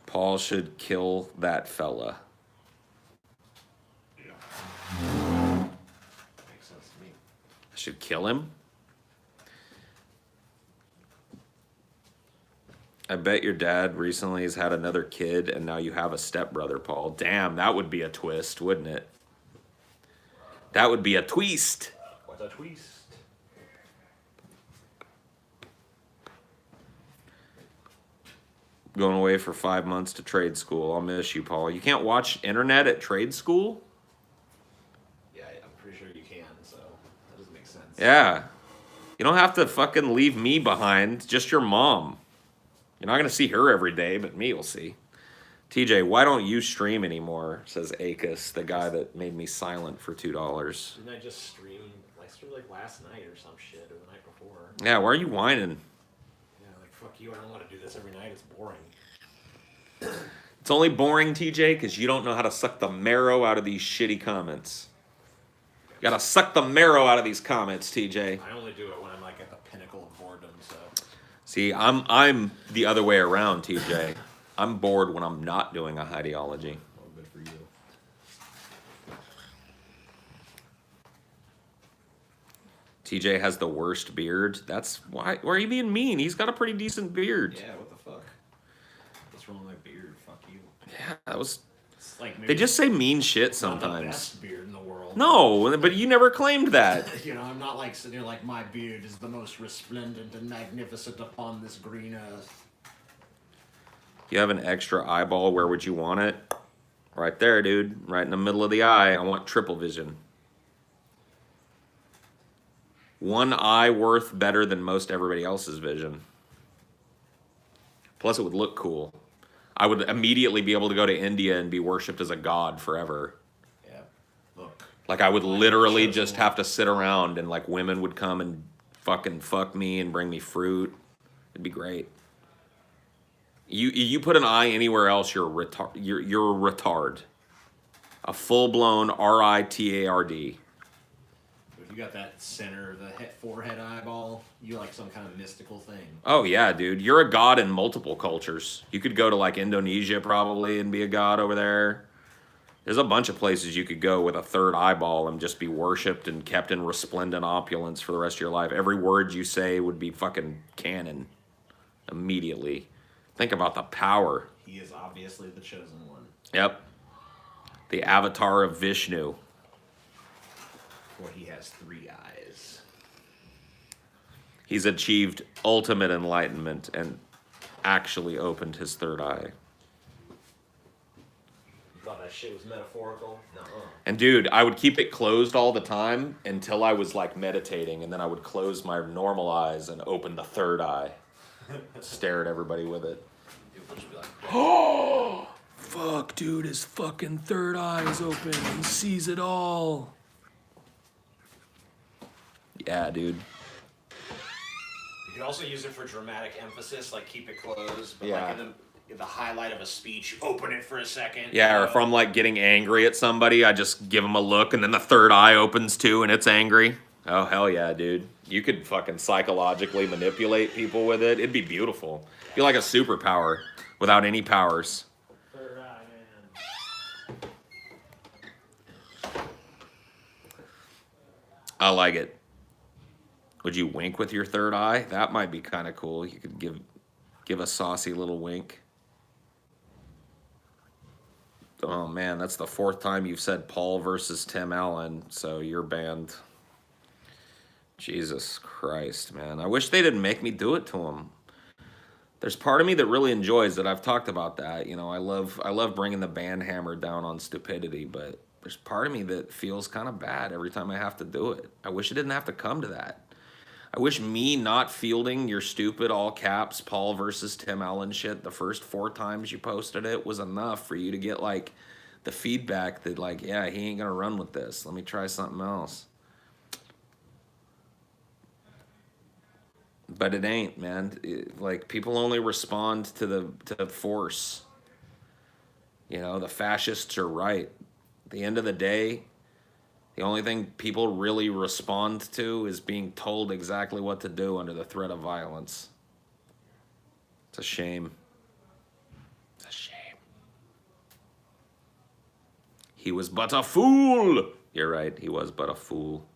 Paul should kill that fella. Yeah. Makes sense to me. I should kill him? I bet your dad recently has had another kid and now you have a stepbrother, Paul. Damn, that would be a twist, wouldn't it? That would be a twist. What a twist. Going away for 5 months to trade school. I'll miss you, Paul. You can't watch internet at trade school? Yeah, I'm pretty sure you can, so that doesn't make sense. Yeah. You don't have to fucking leave me behind, just your mom. You're not going to see her every day, but me will see. TJ, why don't you stream anymore? Says Akis, the guy that made me silent for $2. Didn't I just stream? I streamed like last night or some shit, or the night before. Yeah, why are you whining? Yeah, like fuck you. I don't want to do this every night. It's boring. It's only boring, TJ, because you don't know how to suck the marrow out of these shitty comments. You gotta suck the marrow out of these comments, TJ. I only do it when I'm like at the pinnacle of boredom. So. See, I'm the other way around, TJ. I'm bored when I'm not doing a Highdeology. Well, good for you. TJ has the worst beard. That's why. Why are you being mean? He's got a pretty decent beard. Yeah, what the fuck? What's wrong with my beard? Fuck you. Yeah, that was. It's like maybe They just say mean shit it's not the sometimes. best beard in the world. No, but you never claimed that. You know, I'm not like sitting here like my beard is the most resplendent and magnificent upon this green earth. You have an extra eyeball. Where would you want it? Right there, dude. Right in the middle of the eye. I want triple vision. One eye worth better than most everybody else's vision. Plus, it would look cool. I would immediately be able to go to India and be worshipped as a god forever. Yeah. Look. Like, I would literally just have to sit around and, like, women would come and fucking fuck me and bring me fruit. It'd be great. You put an eye anywhere else, you're a retard. You're a retard. A full-blown RITARD. If you got that center, the forehead eyeball, you like some kind of mystical thing. Oh, yeah, dude. You're a god in multiple cultures. You could go to, like, Indonesia probably and be a god over there. There's a bunch of places you could go with a third eyeball and just be worshipped and kept in resplendent opulence for the rest of your life. Every word you say would be fucking canon immediately. Think about the power. He is obviously the chosen one. Yep. The avatar of Vishnu. For he has 3 eyes. He's achieved ultimate enlightenment and actually opened his third eye. You thought that shit was metaphorical? Nuh-uh. And dude, I would keep it closed all the time until I was like meditating, and then I would close my normal eyes and open the third eye. Stare at everybody with it. People just be like, Oh, fuck, dude, his fucking third eye is open. He sees it all. Yeah, dude. you could also use it for dramatic emphasis, like keep it closed, but Yeah. like in the highlight of a speech, open it for a second. Yeah, or if I'm like getting angry at somebody, I just give them a look and then the third eye opens too and it's angry. Oh, hell yeah, dude. You could fucking psychologically manipulate people with it. It'd be beautiful. It'd be like a superpower without any powers. Third eye, man. I like it. Would you wink with your third eye? That might be kind of cool. You could give a saucy little wink. Oh man, that's the 4th time you've said Paul versus Tim Allen, so you're banned. Jesus Christ, man. I wish they didn't make me do it to him. There's part of me that really enjoys it. I've talked about that. You know, I love bringing the band hammer down on stupidity, but there's part of me that feels kind of bad every time I have to do it. I wish it didn't have to come to that. I wish me not fielding your stupid all caps Paul versus Tim Allen shit the first 4 times you posted it was enough for you to get like the feedback that like, yeah, he ain't gonna run with this. Let me try something else. But it ain't, man. Like people only respond to the force. You know, the fascists are right. At the end of the day, the only thing people really respond to is being told exactly what to do under the threat of violence. It's a shame. It's a shame. He was but a fool. You're right, he was but a fool.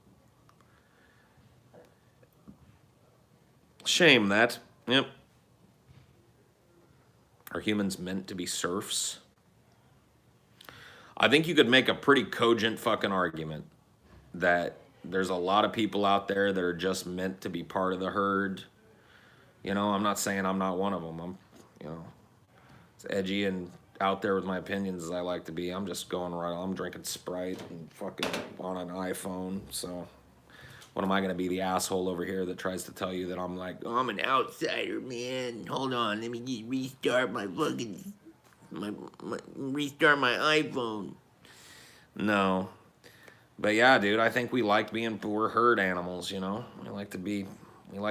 Shame that. Yep. Are humans meant to be serfs? I think you could make a pretty cogent fucking argument that there's a lot of people out there that are just meant to be part of the herd. You know, I'm not saying I'm not one of them. I'm, you know, as edgy and out there with my opinions as I like to be. I'm just going right on. I'm drinking Sprite and fucking on an iPhone. So what am I going to be, the asshole over here that tries to tell you that I'm like, oh, I'm an outsider, man. Hold on, let me restart my fucking, restart my iPhone. No. But yeah, dude, I think we like we're herd animals, you know? We like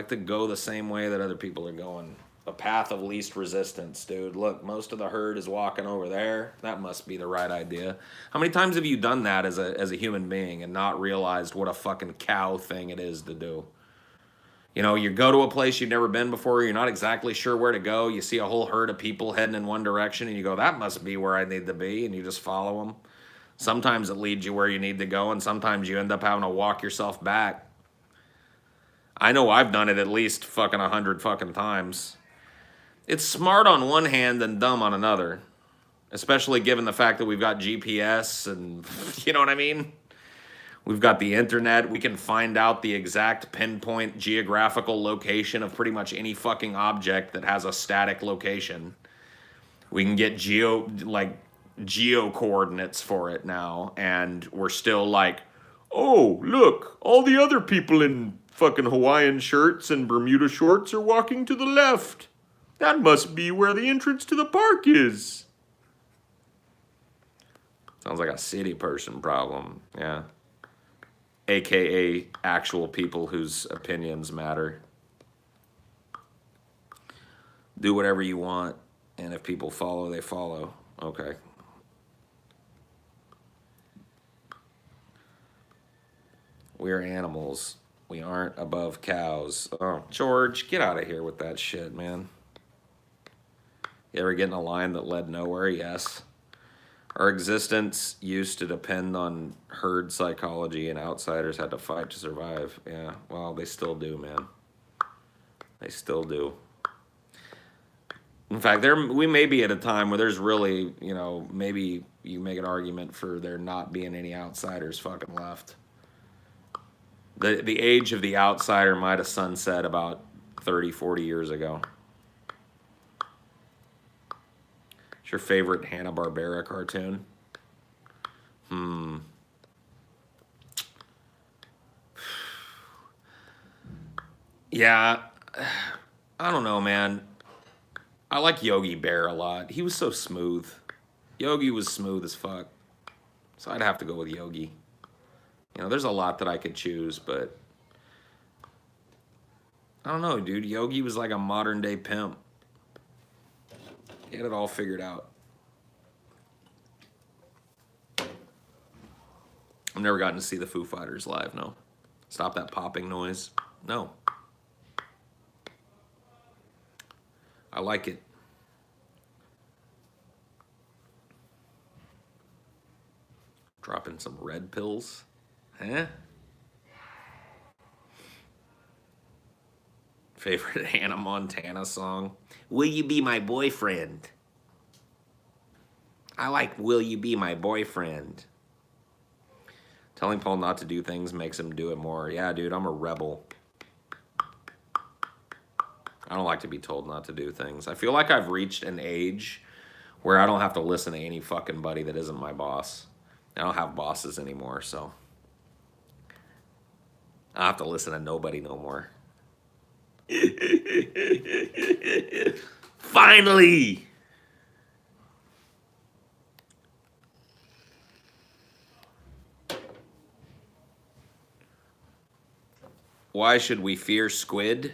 to go the same way that other people are going. A path of least resistance, dude. Look, most of the herd is walking over there. That must be the right idea. How many times have you done that as a human being and not realized what a fucking cow thing it is to do? You know, you go to a place you've never been before, you're not exactly sure where to go, you see a whole herd of people heading in one direction, and you go, that must be where I need to be, and you just follow them. Sometimes it leads you where you need to go, and sometimes you end up having to walk yourself back. I know I've done it at least fucking 100 fucking times. It's smart on one hand and dumb on another, especially given the fact that we've got GPS and, you know what I mean? We've got the internet. We can find out the exact pinpoint geographical location of pretty much any fucking object that has a static location. We can get geo coordinates for it now, and we're still like, oh, look, all the other people in fucking Hawaiian shirts and Bermuda shorts are walking to the left. That must be where the entrance to the park is. Sounds like a city person problem, yeah. AKA actual people whose opinions matter. Do whatever you want, and if people follow, they follow. Okay. We're animals. We aren't above cows. Oh, George, get out of here with that shit, man. You ever get in a line that led nowhere? Yes. Our existence used to depend on herd psychology, and outsiders had to fight to survive. Yeah, well, they still do, man. They still do. In fact, we may be at a time where there's really, you know, maybe you make an argument for there not being any outsiders fucking left. The age of the outsider might have sunset about 30, 40 years ago. What's your favorite Hanna-Barbera cartoon? Yeah, I don't know, man. I like Yogi Bear a lot. He was so smooth. Yogi was smooth as fuck. So I'd have to go with Yogi. You know, there's a lot that I could choose, but I don't know, dude. Yogi was like a modern day pimp. He had it all figured out. I've never gotten to see the Foo Fighters live, no. Stop that popping noise. No. I like it. Dropping some red pills. Huh? Favorite Hannah Montana song? Will You Be My Boyfriend? I like Will You Be My Boyfriend. Telling Paul not to do things makes him do it more. Yeah, dude, I'm a rebel. I don't like to be told not to do things. I feel like I've reached an age where I don't have to listen to any fucking buddy that isn't my boss. I don't have bosses anymore, so I don't have to listen to nobody no more. Finally! Why should we fear squid?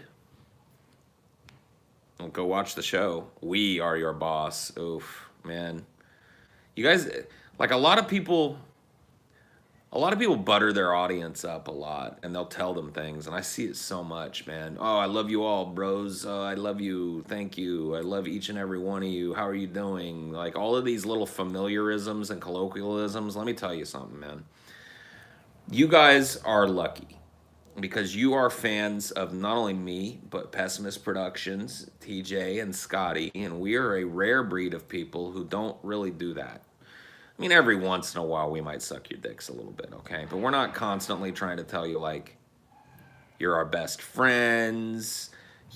Well, go watch the show. We are your boss. Oof, man. You guys, like a lot of people butter their audience up a lot, and they'll tell them things, and I see it so much, man. Oh, I love you all, bros. I love you. Thank you. I love each and every one of you. How are you doing? Like all of these little familiarisms and colloquialisms. Let me tell you something, man. You guys are lucky. because you are fans of not only me, but Pessimist Productions, TJ, and Scotty, and we are a rare breed of people who don't really do that. I mean, every once in a while we might suck your dicks a little bit, okay? But we're not constantly trying to tell you, like, you're our best friends.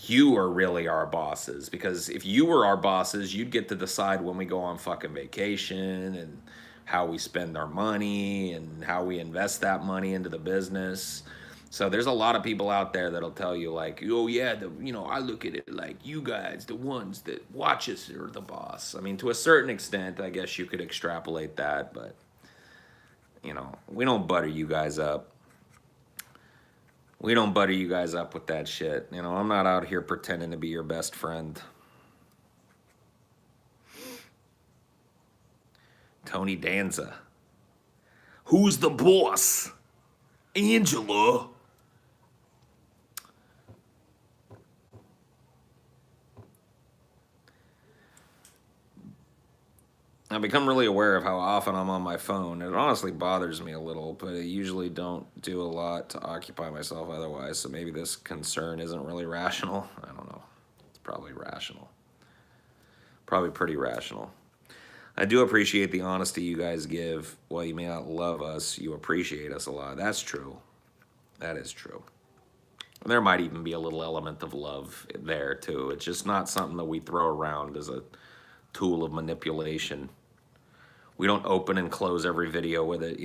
You are really our bosses. Because if you were our bosses, you'd get to decide when we go on fucking vacation and how we spend our money and how we invest that money into the business. So there's a lot of people out there that'll tell you like, oh yeah, I look at it like you guys, the ones that watch us, are the boss. I mean, to a certain extent, I guess you could extrapolate that, but we don't butter you guys up. We don't butter you guys up with that shit. I'm not out here pretending to be your best friend. Tony Danza. Who's the boss? Angela. I've become really aware of how often I'm on my phone. It honestly bothers me a little, but I usually don't do a lot to occupy myself otherwise, so maybe this concern isn't really rational. I don't know. It's probably rational. Probably pretty rational. I do appreciate the honesty you guys give. While you may not love us, you appreciate us a lot. That's true. That is true. There might even be a little element of love there, too. It's just not something that we throw around as a tool of manipulation. We don't open and close every video with it,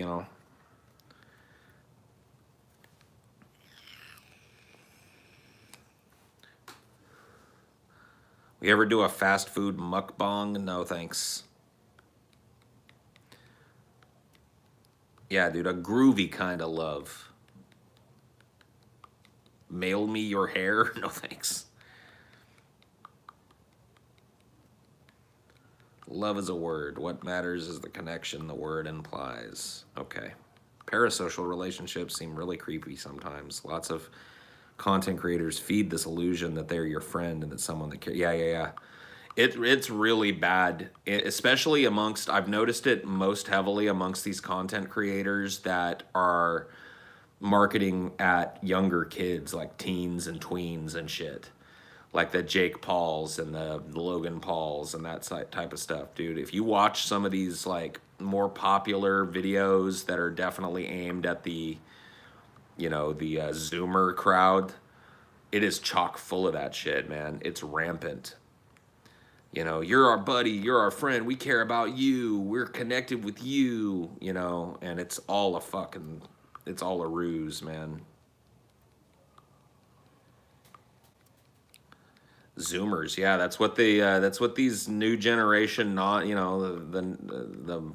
We ever do a fast food mukbang? No, thanks. Yeah, dude, a groovy kind of love. Mail me your hair? No, thanks. Love is a word. What matters is the connection the word implies. Okay. Parasocial relationships seem really creepy sometimes. Lots of content creators feed this illusion that they're your friend and that someone that cares. Yeah. It's really bad, especially amongst, I've noticed it most heavily amongst these content creators that are marketing at younger kids, like teens and tweens and shit. Like the Jake Pauls and the Logan Pauls and that type of stuff, dude. If you watch some of these like more popular videos that are definitely aimed at the Zoomer crowd, it is chock full of that shit, man. It's rampant. You're our buddy, you're our friend, we care about you, we're connected with you, and it's all a ruse, man. Zoomers, yeah, that's what these new generation, the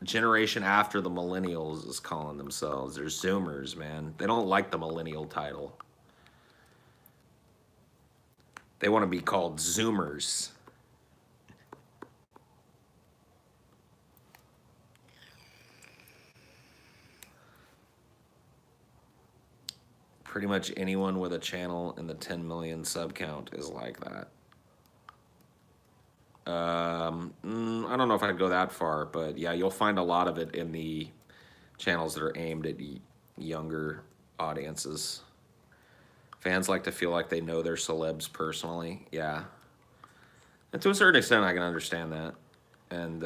generation after the millennials is calling themselves. They're Zoomers, man. They don't like the millennial title. They want to be called Zoomers. Pretty much anyone with a channel in the 10 million sub count is like that. I don't know if I'd go that far, but yeah, you'll find a lot of it in the channels that are aimed at younger audiences. Fans like to feel like they know their celebs personally. Yeah. And to a certain extent, I can understand that. And,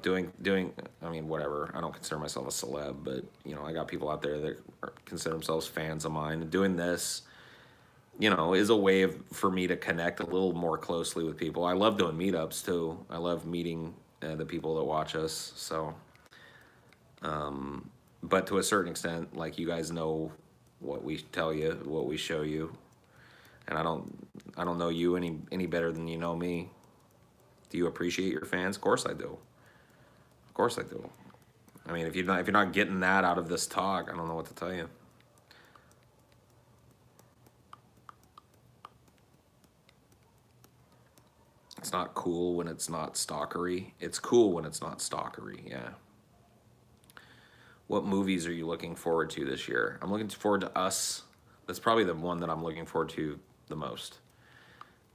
doing, I mean, whatever. I don't consider myself a celeb, but, I got people out there that consider themselves fans of mine. And doing this, is a way for me to connect a little more closely with people. I love doing meetups, too. I love meeting the people that watch us. So, but to a certain extent, like, you guys know what we tell you, what we show you. And I don't know you any better than you know me. Do you appreciate your fans? Of course I do. Of course I do. I mean, if you're not getting that out of this talk, I don't know what to tell you. It's not cool when it's not stalkery. It's cool when it's not stalkery, yeah. What movies are you looking forward to this year? I'm looking forward to Us. That's probably the one that I'm looking forward to the most.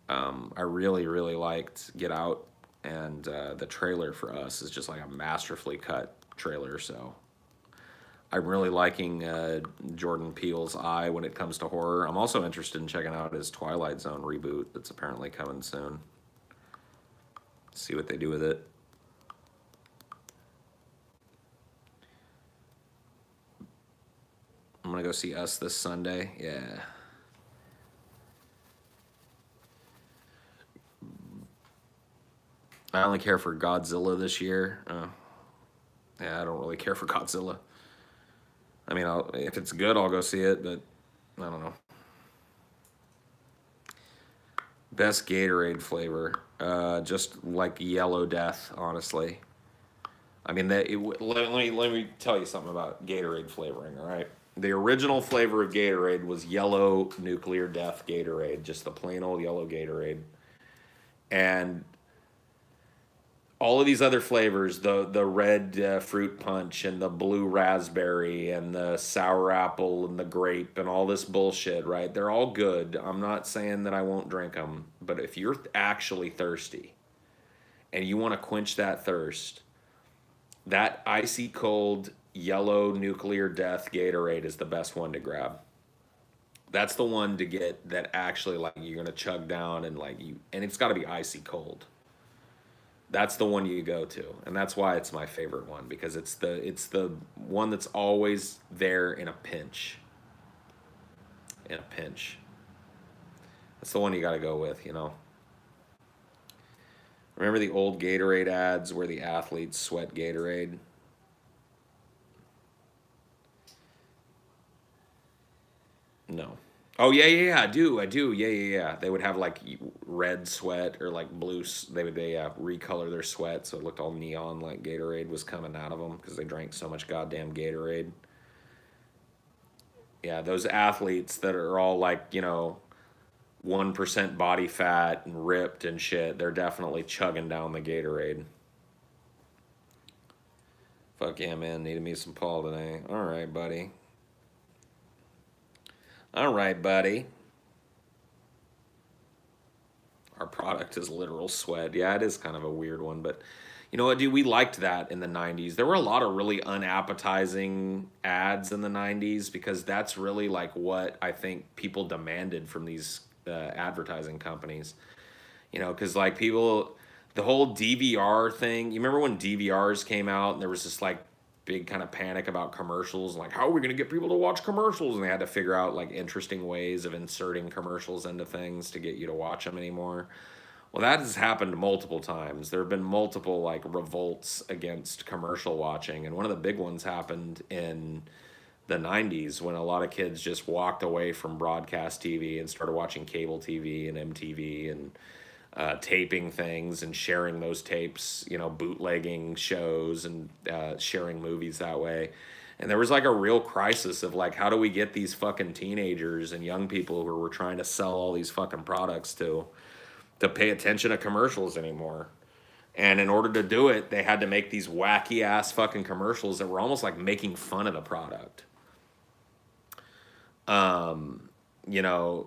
I really, really liked Get Out, and the trailer for Us is just like a masterfully cut trailer, so I'm really liking Jordan Peele's eye when it comes to horror. I'm also interested in checking out his Twilight Zone reboot that's apparently coming soon. See what they do with it. I'm gonna go see Us this Sunday. Yeah. I only care for Godzilla this year. Yeah, I don't really care for Godzilla. I mean, if it's good, I'll go see it, but I don't know. Best Gatorade flavor, just like Yellow Death, honestly. I mean, let me tell you something about Gatorade flavoring. All right, the original flavor of Gatorade was Yellow Nuclear Death Gatorade, just the plain old yellow Gatorade, and all of these other flavors, the red fruit punch and the blue raspberry and the sour apple and the grape and all this bullshit, right? They're all good. I'm not saying that I won't drink them, but if you're actually thirsty and you want to quench that thirst, that icy cold yellow nuclear death Gatorade is the best one to grab. That's the one to get that actually like you're gonna chug down and and it's got to be icy cold. That's the one you go to, and that's why it's my favorite one, because it's the one that's always there in a pinch. In a pinch. That's the one you got to go with, you know. Remember the old Gatorade ads where the athletes sweat Gatorade? No. Oh yeah, I do. Yeah. They would have like red sweat or like blue. They would recolor their sweat so it looked all neon, like Gatorade was coming out of them because they drank so much goddamn Gatorade. Yeah, those athletes that are all like 1% body fat and ripped and shit, they're definitely chugging down the Gatorade. Fuck yeah, man! Needed me some Paul today. All right, buddy. All right, buddy. Our product is literal sweat. Yeah, it is kind of a weird one, but you know what, dude? We liked that in the 90s. There were a lot of really unappetizing ads in the 90s because that's really like what I think people demanded from these advertising companies. Because like people, the whole DVR thing, you remember when DVRs came out and there was this like big kind of panic about commercials, like how are we going to get people to watch commercials, and they had to figure out like interesting ways of inserting commercials into things to get you to watch them anymore. Well, that has happened multiple times. There have been multiple like revolts against commercial watching, and one of the big ones happened in the 90s when a lot of kids just walked away from broadcast TV and started watching cable TV and MTV and taping things and sharing those tapes, bootlegging shows and sharing movies that way. And there was like a real crisis of like, how do we get these fucking teenagers and young people who were trying to sell all these fucking products to pay attention to commercials anymore? And in order to do it, they had to make these wacky ass fucking commercials that were almost like making fun of the product.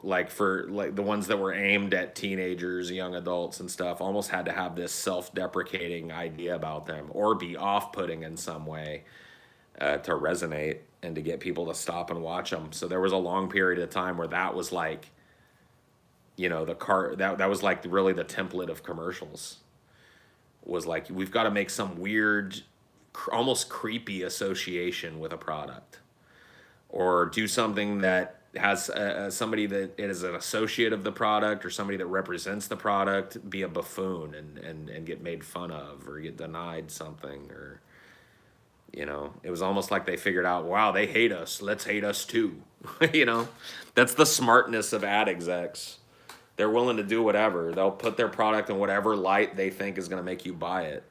Like for like the ones that were aimed at teenagers, young adults and stuff, almost had to have this self-deprecating idea about them or be off-putting in some way to resonate and to get people to stop and watch them. So there was a long period of time where that was like, that was like really the template of commercials. Was like, we've got to make some weird, almost creepy association with a product, or do something that has somebody that is an associate of the product or somebody that represents the product be a buffoon and get made fun of or get denied something, or it was almost like they figured out, wow, they hate us, let's hate us too. That's the smartness of ad execs. They're willing to do whatever. They'll put their product in whatever light they think is going to make you buy it.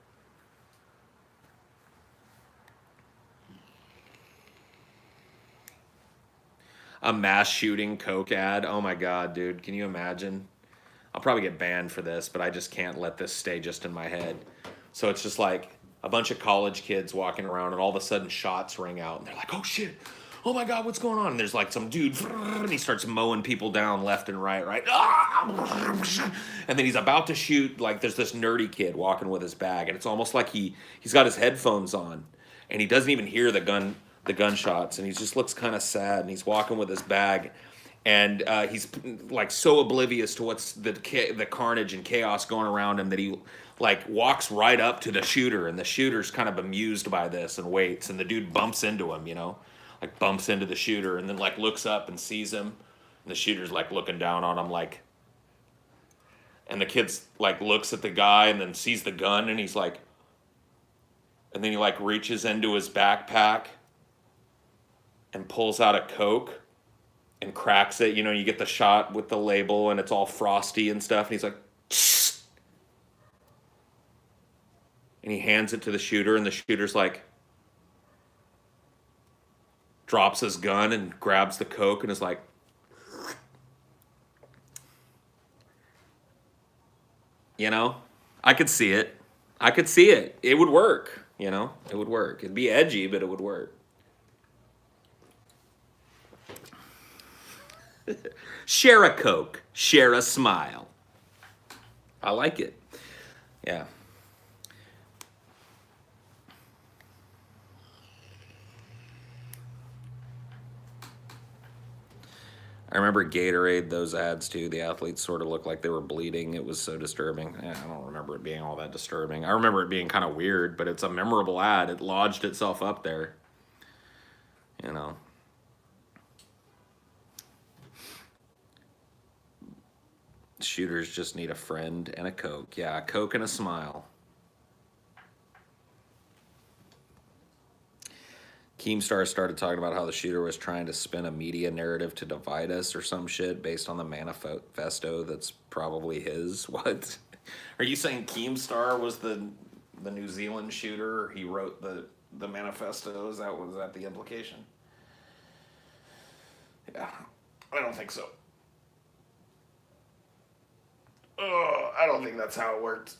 A mass shooting Coke ad. Oh my God, dude. Can you imagine? I'll probably get banned for this, but I just can't let this stay just in my head. So it's just like a bunch of college kids walking around and all of a sudden shots ring out and they're like, oh shit. Oh my God, what's going on? And there's like some dude and he starts mowing people down left and right? And then he's about to shoot, like there's this nerdy kid walking with his bag and it's almost like he's got his headphones on and he doesn't even hear the gun the gunshots, and he just looks kind of sad, and he's walking with his bag, and he's like so oblivious to what's the carnage and chaos going around him that he like walks right up to the shooter, and the shooter's kind of amused by this and waits, and the dude bumps into him, like bumps into the shooter, and then like looks up and sees him, and the shooter's like looking down on him like, and the kid's like looks at the guy and then sees the gun, and he's like, and then he like reaches into his backpack and pulls out a Coke and cracks it. You get the shot with the label and it's all frosty and stuff. And he's like, "Tss." And he hands it to the shooter, and the shooter's like, drops his gun and grabs the Coke and is like, I could see it. I could see it. It would work, it would work. It'd be edgy, but it would work. Share a Coke, share a smile. I like it. Yeah. I remember Gatorade, those ads too. The athletes sort of looked like they were bleeding. It was so disturbing. I don't remember it being all that disturbing. I remember it being kind of weird, but it's a memorable ad. It lodged itself up there. Shooters just need a friend and a Coke. Yeah, a Coke and a smile. Keemstar started talking about how the shooter was trying to spin a media narrative to divide us or some shit based on the manifesto that's probably his. What? Are you saying Keemstar was the New Zealand shooter? He wrote the manifesto? Was that the implication? Yeah, I don't think so. I don't think that's how it worked.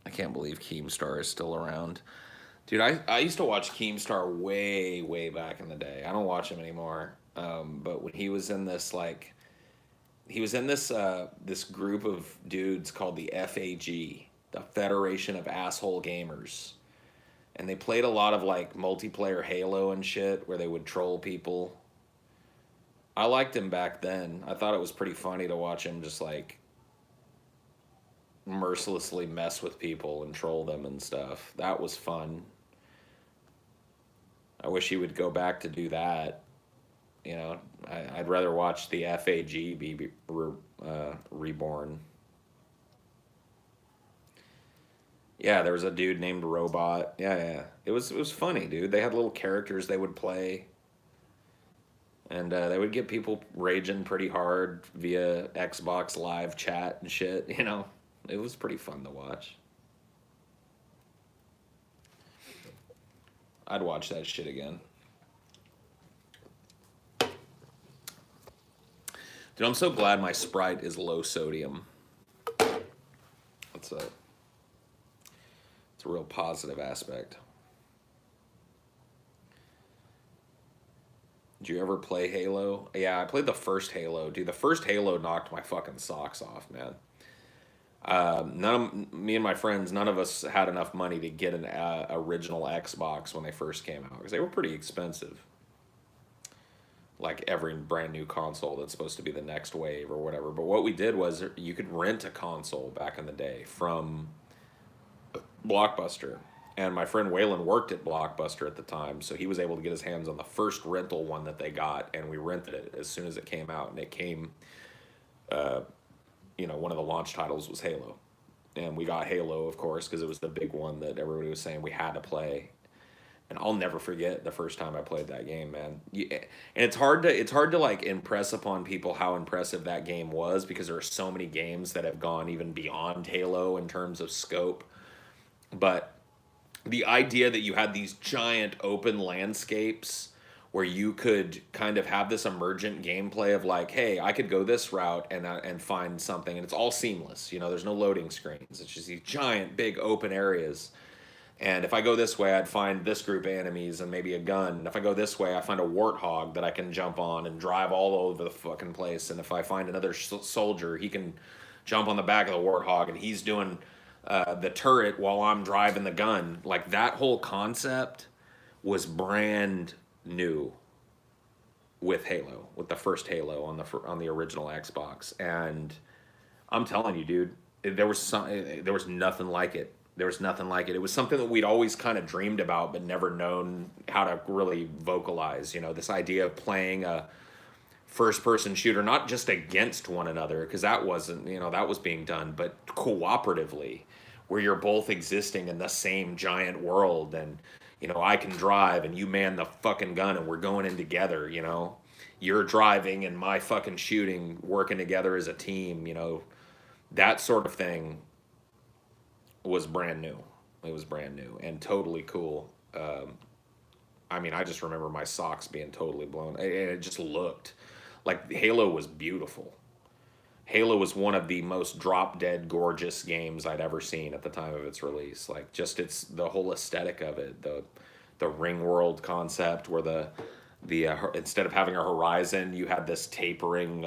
I can't believe Keemstar is still around. Dude, I used to watch Keemstar way, way back in the day. I don't watch him anymore. But when he was in this, this group of dudes called the FAG, the Federation of Asshole Gamers. And they played a lot of, multiplayer Halo and shit where they would troll people. I liked him back then. I thought it was pretty funny to watch him just, mercilessly mess with people and troll them and stuff. That was fun. I wish he would go back to do that. I'd rather watch the FAG be reborn. Yeah, there was a dude named Robot. Yeah. It was funny, dude. They had little characters they would play. And they would get people raging pretty hard via Xbox Live chat and shit, It was pretty fun to watch. I'd watch that shit again. Dude, I'm so glad my Sprite is low sodium. It's a real positive aspect. Did you ever play Halo? Yeah, I played the first Halo. Dude, the first Halo knocked my fucking socks off, man. Me and my friends, none of us had enough money to get an original Xbox when they first came out, because they were pretty expensive. Like every brand new console that's supposed to be the next wave or whatever. But what we did was you could rent a console back in the day from Blockbuster. And my friend Waylon worked at Blockbuster at the time, so he was able to get his hands on the first rental one that they got, and we rented it as soon as it came out. And it came, one of the launch titles was Halo. And we got Halo, of course, because it was the big one that everybody was saying we had to play. And I'll never forget the first time I played that game, man. And it's hard to impress upon people how impressive that game was, because there are so many games that have gone even beyond Halo in terms of scope. But the idea that you had these giant open landscapes where you could kind of have this emergent gameplay of hey, I could go this route and find something, and it's all seamless. There's no loading screens. It's just these giant, big open areas. And if I go this way, I'd find this group of enemies and maybe a gun. And if I go this way, I find a warthog that I can jump on and drive all over the fucking place. And if I find another soldier, he can jump on the back of the warthog and he's doing the turret while I'm driving the gun. Like that whole concept was brand new with Halo, with the first Halo on the original Xbox. And I'm telling you, dude, there was nothing like it. There was nothing like it. It was something that we'd always kind of dreamed about, but never known how to really vocalize. You know, this idea of playing a first-person shooter, not just against one another, because that wasn't, that was being done, but cooperatively, where you're both existing in the same giant world, and I can drive, and you man the fucking gun, and we're going in together. You're driving, and my fucking shooting, working together as a team. That sort of thing was brand new. It was brand new and totally cool. I just remember my socks being totally blown. And it just looked like Halo was beautiful. Halo was one of the most drop-dead gorgeous games I'd ever seen at the time of its release. Like, just the whole aesthetic of it, the ring world concept where the instead of having a horizon, you had this tapering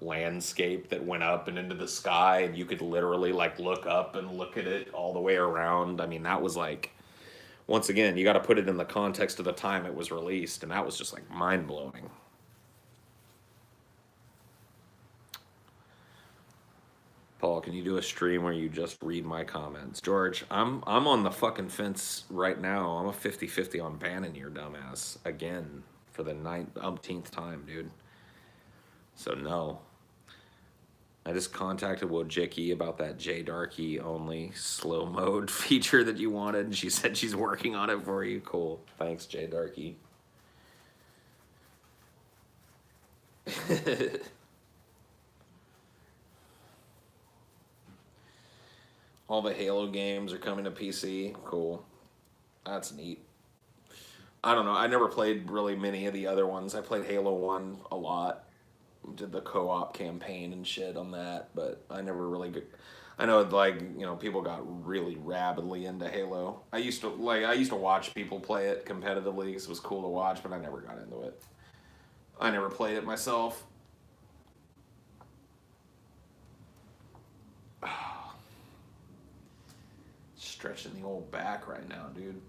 landscape that went up and into the sky, and you could literally like look up and look at it all the way around. I mean, that was like, once again, you got to put it in the context of the time it was released, and that was just like mind-blowing. Paul, can you do a stream where you just read my comments? George, I'm on the fucking fence right now. I'm a 50-50 on banning your dumbass again for the umpteenth time, dude. So no. I just contacted Wojcicki about that J Darky only slow mode feature that you wanted. She said she's working on it for you. Cool. Thanks, J Darky. All the Halo games are coming to PC. Cool. That's neat. I don't know. I never played really many of the other ones. I played Halo 1 a lot. Did the co-op campaign and shit on that, but I never really I know, people got really rabidly into Halo. I used to watch people play it competitively because it was cool to watch, but I never got into it. I never played it myself. Stretching the old back right now, dude.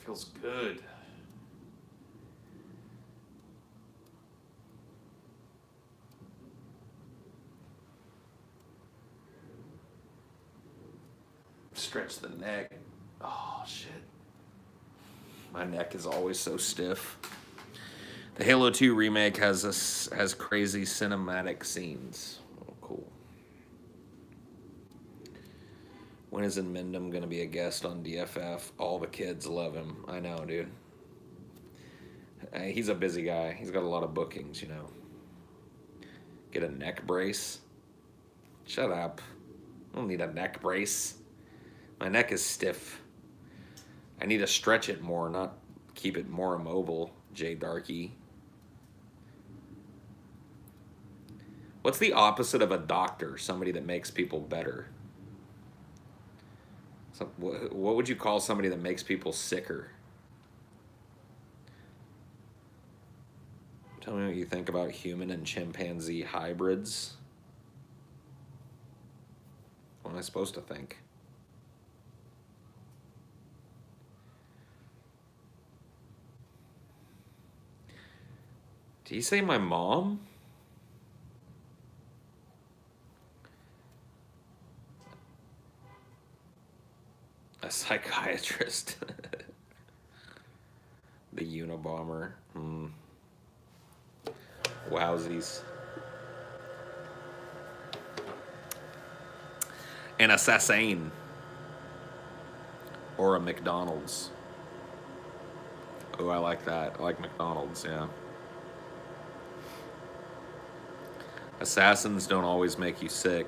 Feels good. Stretch the neck. Oh, shit. My neck is always so stiff. The Halo 2 remake has crazy cinematic scenes. Oh, cool. When is Mendham going to be a guest on DFF? All the kids love him. I know, dude. He's a busy guy. He's got a lot of bookings, Get a neck brace? Shut up. I don't need a neck brace. My neck is stiff. I need to stretch it more, not keep it more immobile, J Darky. What's the opposite of a doctor? Somebody that makes people better. So what would you call somebody that makes people sicker? Tell me what you think about human and chimpanzee hybrids. What am I supposed to think? Did he say my mom? A psychiatrist. The Unabomber. Wowsies. An assassin. Or a McDonald's. Oh, I like that. I like McDonald's, yeah. Assassins don't always make you sick.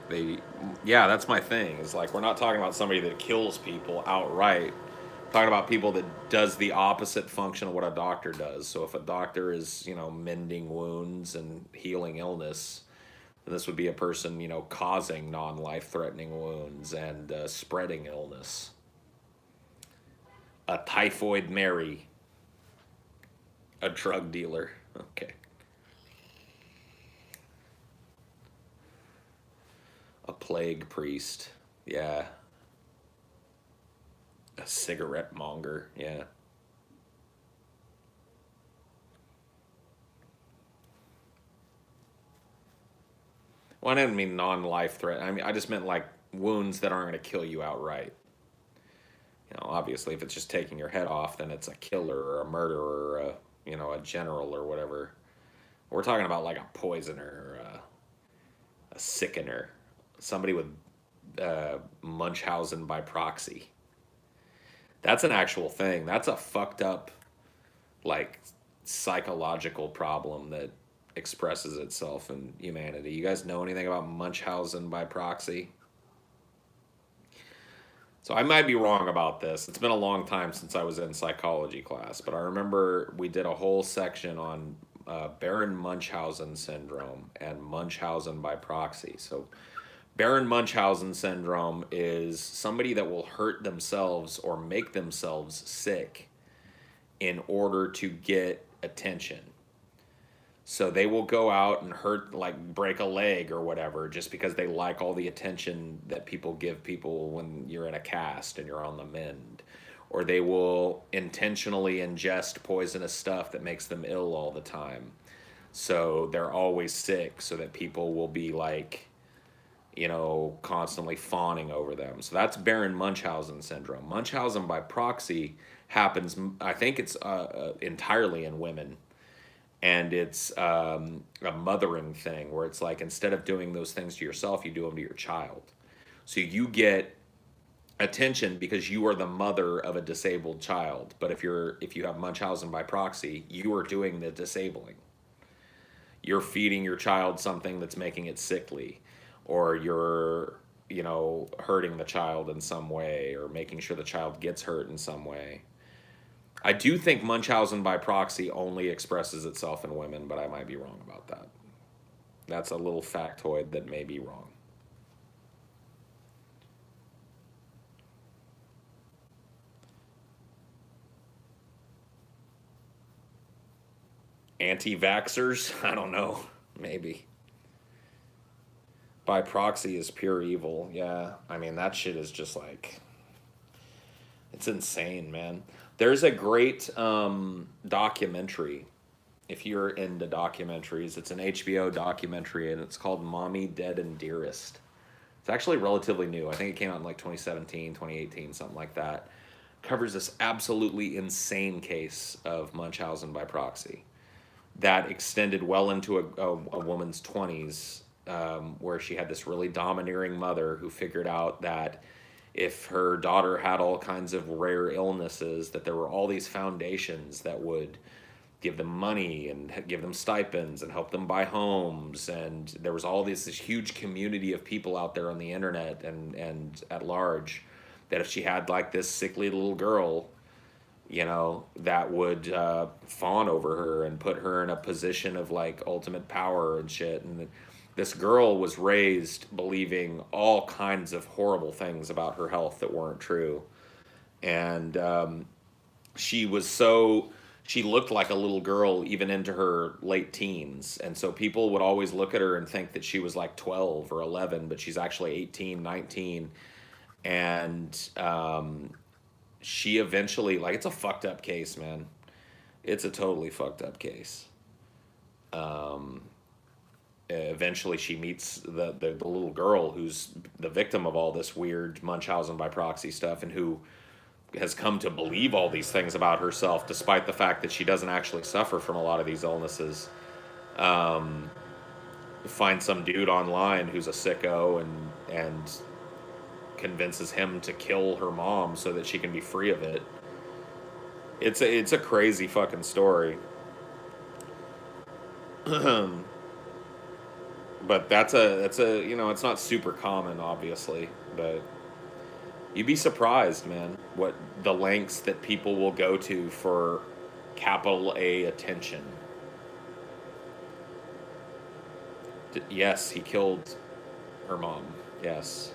Yeah, that's my thing. It's like, we're not talking about somebody that kills people outright. We're talking about people that does the opposite function of what a doctor does. So if a doctor is, mending wounds and healing illness, And this would be a person, you know, causing non-life-threatening wounds and spreading illness. A typhoid Mary. A drug dealer. Okay. A plague priest. Yeah. A cigarette monger. Yeah. Well, I didn't mean non-life threat. I mean, I just meant like wounds that aren't going to kill you outright. You know, obviously, if it's just taking your head off, then it's a killer or a murderer or a, you know, a general or whatever. We're talking about like a poisoner or a sickener, somebody with Munchausen by proxy. That's an actual thing. That's a fucked up, like, psychological problem that expresses itself in humanity. You guys know anything about Munchausen by proxy? So I might be wrong about this. It's been a long time since I was in psychology class, but I remember we did a whole section on Baron Munchausen syndrome and Munchausen by proxy. So Baron Munchausen syndrome is somebody that will hurt themselves or make themselves sick in order to get attention. So they will go out and hurt, like break a leg or whatever, just because they like all the attention that people give people when you're in a cast and you're on the mend. Or they will intentionally ingest poisonous stuff that makes them ill all the time. So they're always sick so that people will be like, you know, constantly fawning over them. So that's Baron Munchausen syndrome. Munchausen by proxy happens, I think it's entirely in women. And it's a mothering thing where it's like instead of doing those things to yourself, you do them to your child. So you get attention because you are the mother of a disabled child. But if you have Munchausen by proxy, you are doing the disabling. You're feeding your child something that's making it sickly, or you're, you know, hurting the child in some way, or making sure the child gets hurt in some way. I do think Munchausen by proxy only expresses itself in women, but I might be wrong about that. That's a little factoid that may be wrong. Anti-vaxxers? I don't know. Maybe. By proxy is pure evil. Yeah. I mean, that shit is just like... It's insane, man. There's a great documentary, if you're into documentaries. It's an HBO documentary, and it's called Mommy, Dead, and Dearest. It's actually relatively new. I think it came out in like 2017, 2018, something like that. Covers this absolutely insane case of Munchausen by proxy that extended well into a woman's 20s, where she had this really domineering mother who figured out that if her daughter had all kinds of rare illnesses, that there were all these foundations that would give them money and give them stipends and help them buy homes. And there was all this huge community of people out there on the internet and at large, that if she had like this sickly little girl, you know, that would fawn over her and put her in a position of like ultimate power and shit. And this girl was raised believing all kinds of horrible things about her health that weren't true. And she looked like a little girl even into her late teens. And so people would always look at her and think that she was like 12 or 11, but she's actually 18, 19. And she eventually, like, it's a fucked up case, man. It's a totally fucked up case. Eventually she meets the little girl who's the victim of all this weird Munchausen by proxy stuff, and who has come to believe all these things about herself, despite the fact that she doesn't actually suffer from a lot of these illnesses. Find some dude online who's a sicko and convinces him to kill her mom so that she can be free of it. It's a crazy fucking story. But that's a you know, it's not super common, obviously, but you'd be surprised, man, what the lengths that people will go to for capital A attention. Yes, he killed her mom. Yes.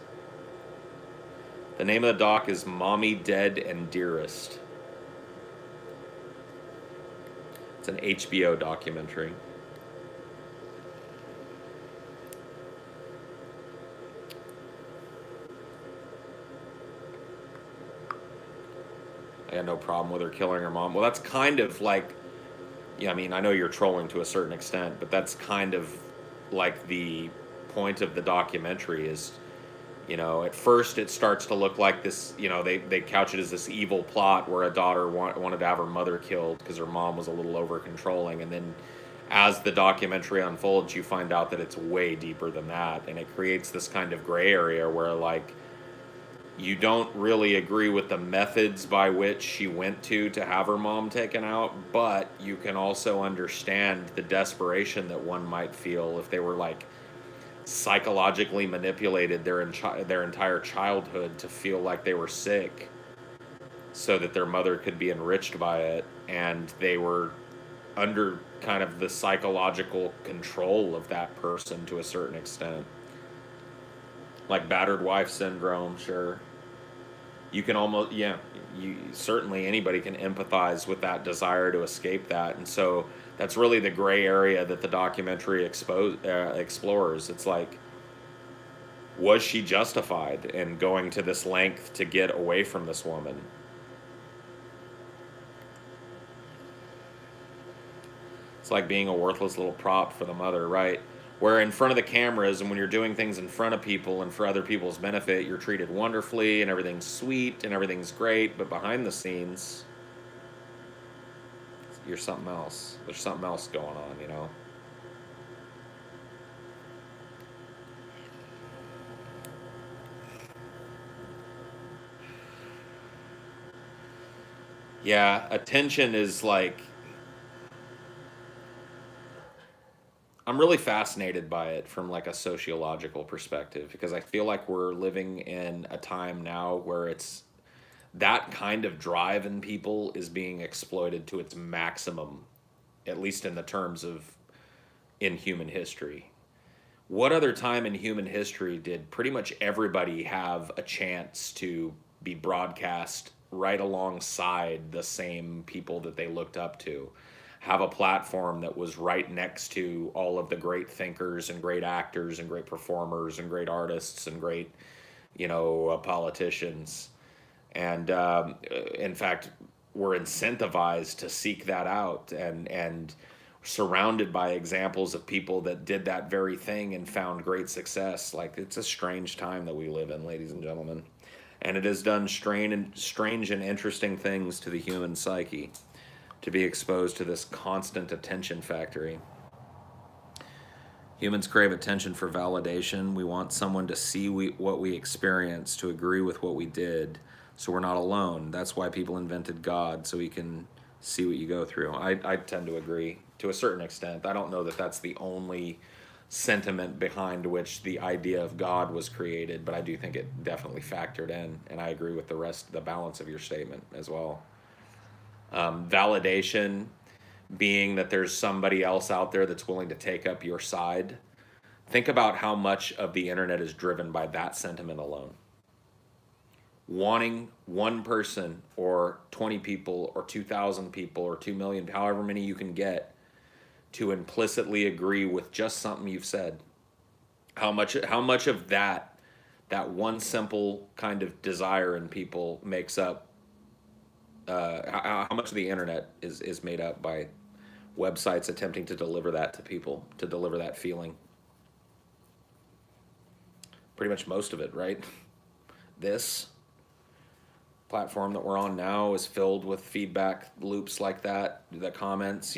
The name of the doc is Mommy Dead and Dearest. It's an HBO documentary. I had no problem with her killing her mom. Well, that's kind of like, yeah, I mean, I know you're trolling to a certain extent, but that's kind of like the point of the documentary is, at first it starts to look like this, they couch it as this evil plot where a daughter wanted to have her mother killed because her mom was a little over controlling. And then as the documentary unfolds, you find out that it's way deeper than that. And it creates this kind of gray area where, like, you don't really agree with the methods by which she went to have her mom taken out, but you can also understand the desperation that one might feel if they were like psychologically manipulated their entire childhood to feel like they were sick so that their mother could be enriched by it, and they were under kind of the psychological control of that person to a certain extent. Like battered wife syndrome, sure. You can almost, yeah, you certainly anybody can empathize with that desire to escape that. And so that's really the gray area that the documentary explores. It's like, was she justified in going to this length to get away from this woman? It's like being a worthless little prop for the mother, right? Where in front of the cameras and when you're doing things in front of people and for other people's benefit, you're treated wonderfully and everything's sweet and everything's great, but behind the scenes, you're something else. There's something else going on. Yeah, attention is like, I'm really fascinated by it from like a sociological perspective because I feel like we're living in a time now where it's that kind of drive in people is being exploited to its maximum, at least in the terms of in human history. What other time in human history did pretty much everybody have a chance to be broadcast right alongside the same people that they looked up to? Have a platform that was right next to all of the great thinkers and great actors and great performers and great artists and great, politicians. And in fact, we're incentivized to seek that out and surrounded by examples of people that did that very thing and found great success. Like, it's a strange time that we live in, ladies and gentlemen. And it has done strange and interesting things to the human psyche to be exposed to this constant attention factory. Humans crave attention for validation. We want someone to see what we experience, to agree with what we did, so we're not alone. That's why people invented God, so he can see what you go through. I tend to agree to a certain extent. I don't know that that's the only sentiment behind which the idea of God was created, but I do think it definitely factored in, and I agree with the balance of your statement as well. Validation being that there's somebody else out there that's willing to take up your side. Think about how much of the internet is driven by that sentiment alone. Wanting one person or 20 people or 2,000 people or 2 million, however many you can get, to implicitly agree with just something you've said. How much of that one simple kind of desire in people makes up, how much of the internet is made up by websites attempting to deliver that to people, to deliver that feeling. Pretty much most of it, right? This platform that we're on now is filled with feedback loops like that, the comments,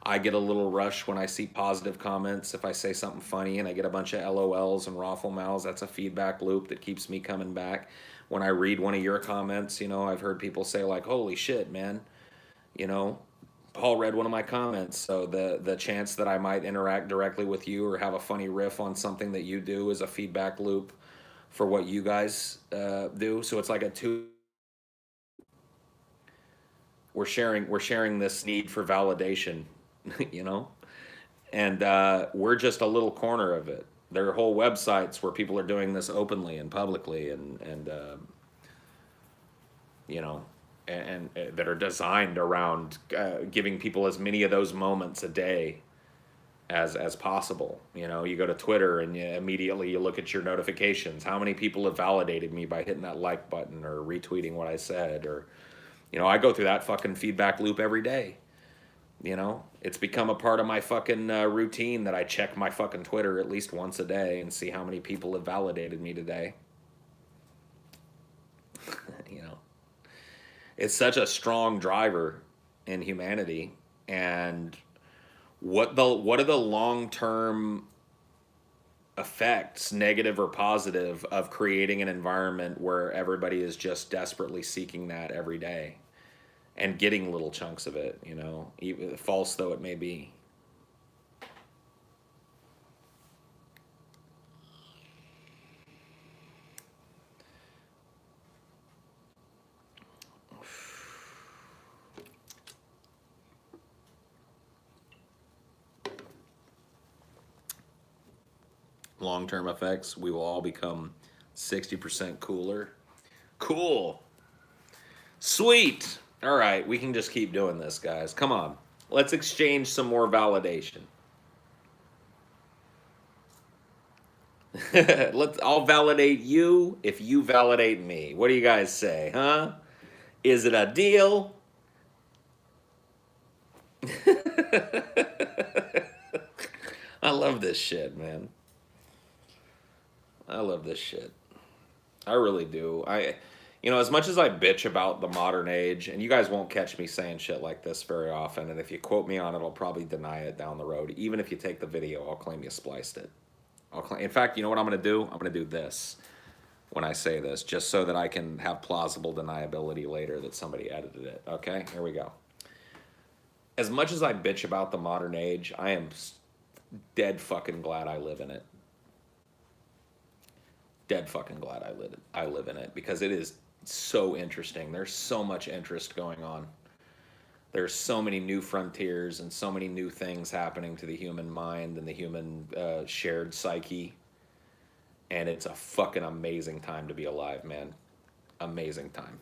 I get a little rush when I see positive comments. If I say something funny and I get a bunch of LOLs and raffle mouths, that's a feedback loop that keeps me coming back. When I read one of your comments, I've heard people say like, holy shit, man, Paul read one of my comments, so the chance that I might interact directly with you or have a funny riff on something that you do is a feedback loop for what you guys do. So it's like we're sharing this need for validation, And we're just a little corner of it. There are whole websites where people are doing this openly and publicly, and you know, and that are designed around giving people as many of those moments a day as possible. You know, you go to Twitter and immediately you look at your notifications. How many people have validated me by hitting that like button or retweeting what I said? Or, you know, I go through that fucking feedback loop every day. You know, it's become a part of my fucking routine that I check my fucking Twitter at least once a day and see how many people have validated me today. You know, it's such a strong driver in humanity. And what are the long-term effects, negative or positive, of creating an environment where everybody is just desperately seeking that every day and getting little chunks of it, you know, even false though it may be. Long-term effects, we will all become 60% cooler. Cool. Sweet. All right, we can just keep doing this, guys. Come on. Let's exchange some more validation. I'll validate you if you validate me. What do you guys say, huh? Is it a deal? I love this shit, man. I love this shit. I really do. You know, as much as I bitch about the modern age, and you guys won't catch me saying shit like this very often, and if you quote me on it, I'll probably deny it down the road. Even if you take the video, I'll claim you spliced it. In fact, you know what I'm going to do? I'm going to do this when I say this, just so that I can have plausible deniability later that somebody edited it. Okay, here we go. As much as I bitch about the modern age, I am dead fucking glad I live in it. Dead fucking glad I live in it, because it is so interesting. There's so much interest going on. There's so many new frontiers and so many new things happening to the human mind and the human shared psyche. And it's a fucking amazing time to be alive, man. Amazing time.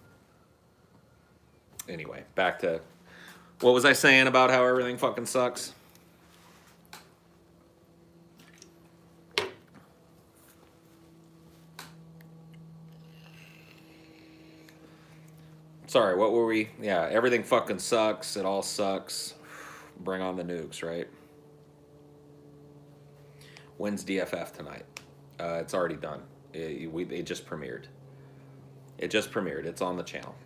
Anyway, back to what was I saying about how everything fucking sucks? Sorry, what were we? Yeah, everything fucking sucks. It all sucks. Bring on the nukes, right? When's DFF tonight? It's already done. It just premiered. It just premiered. It's on the channel.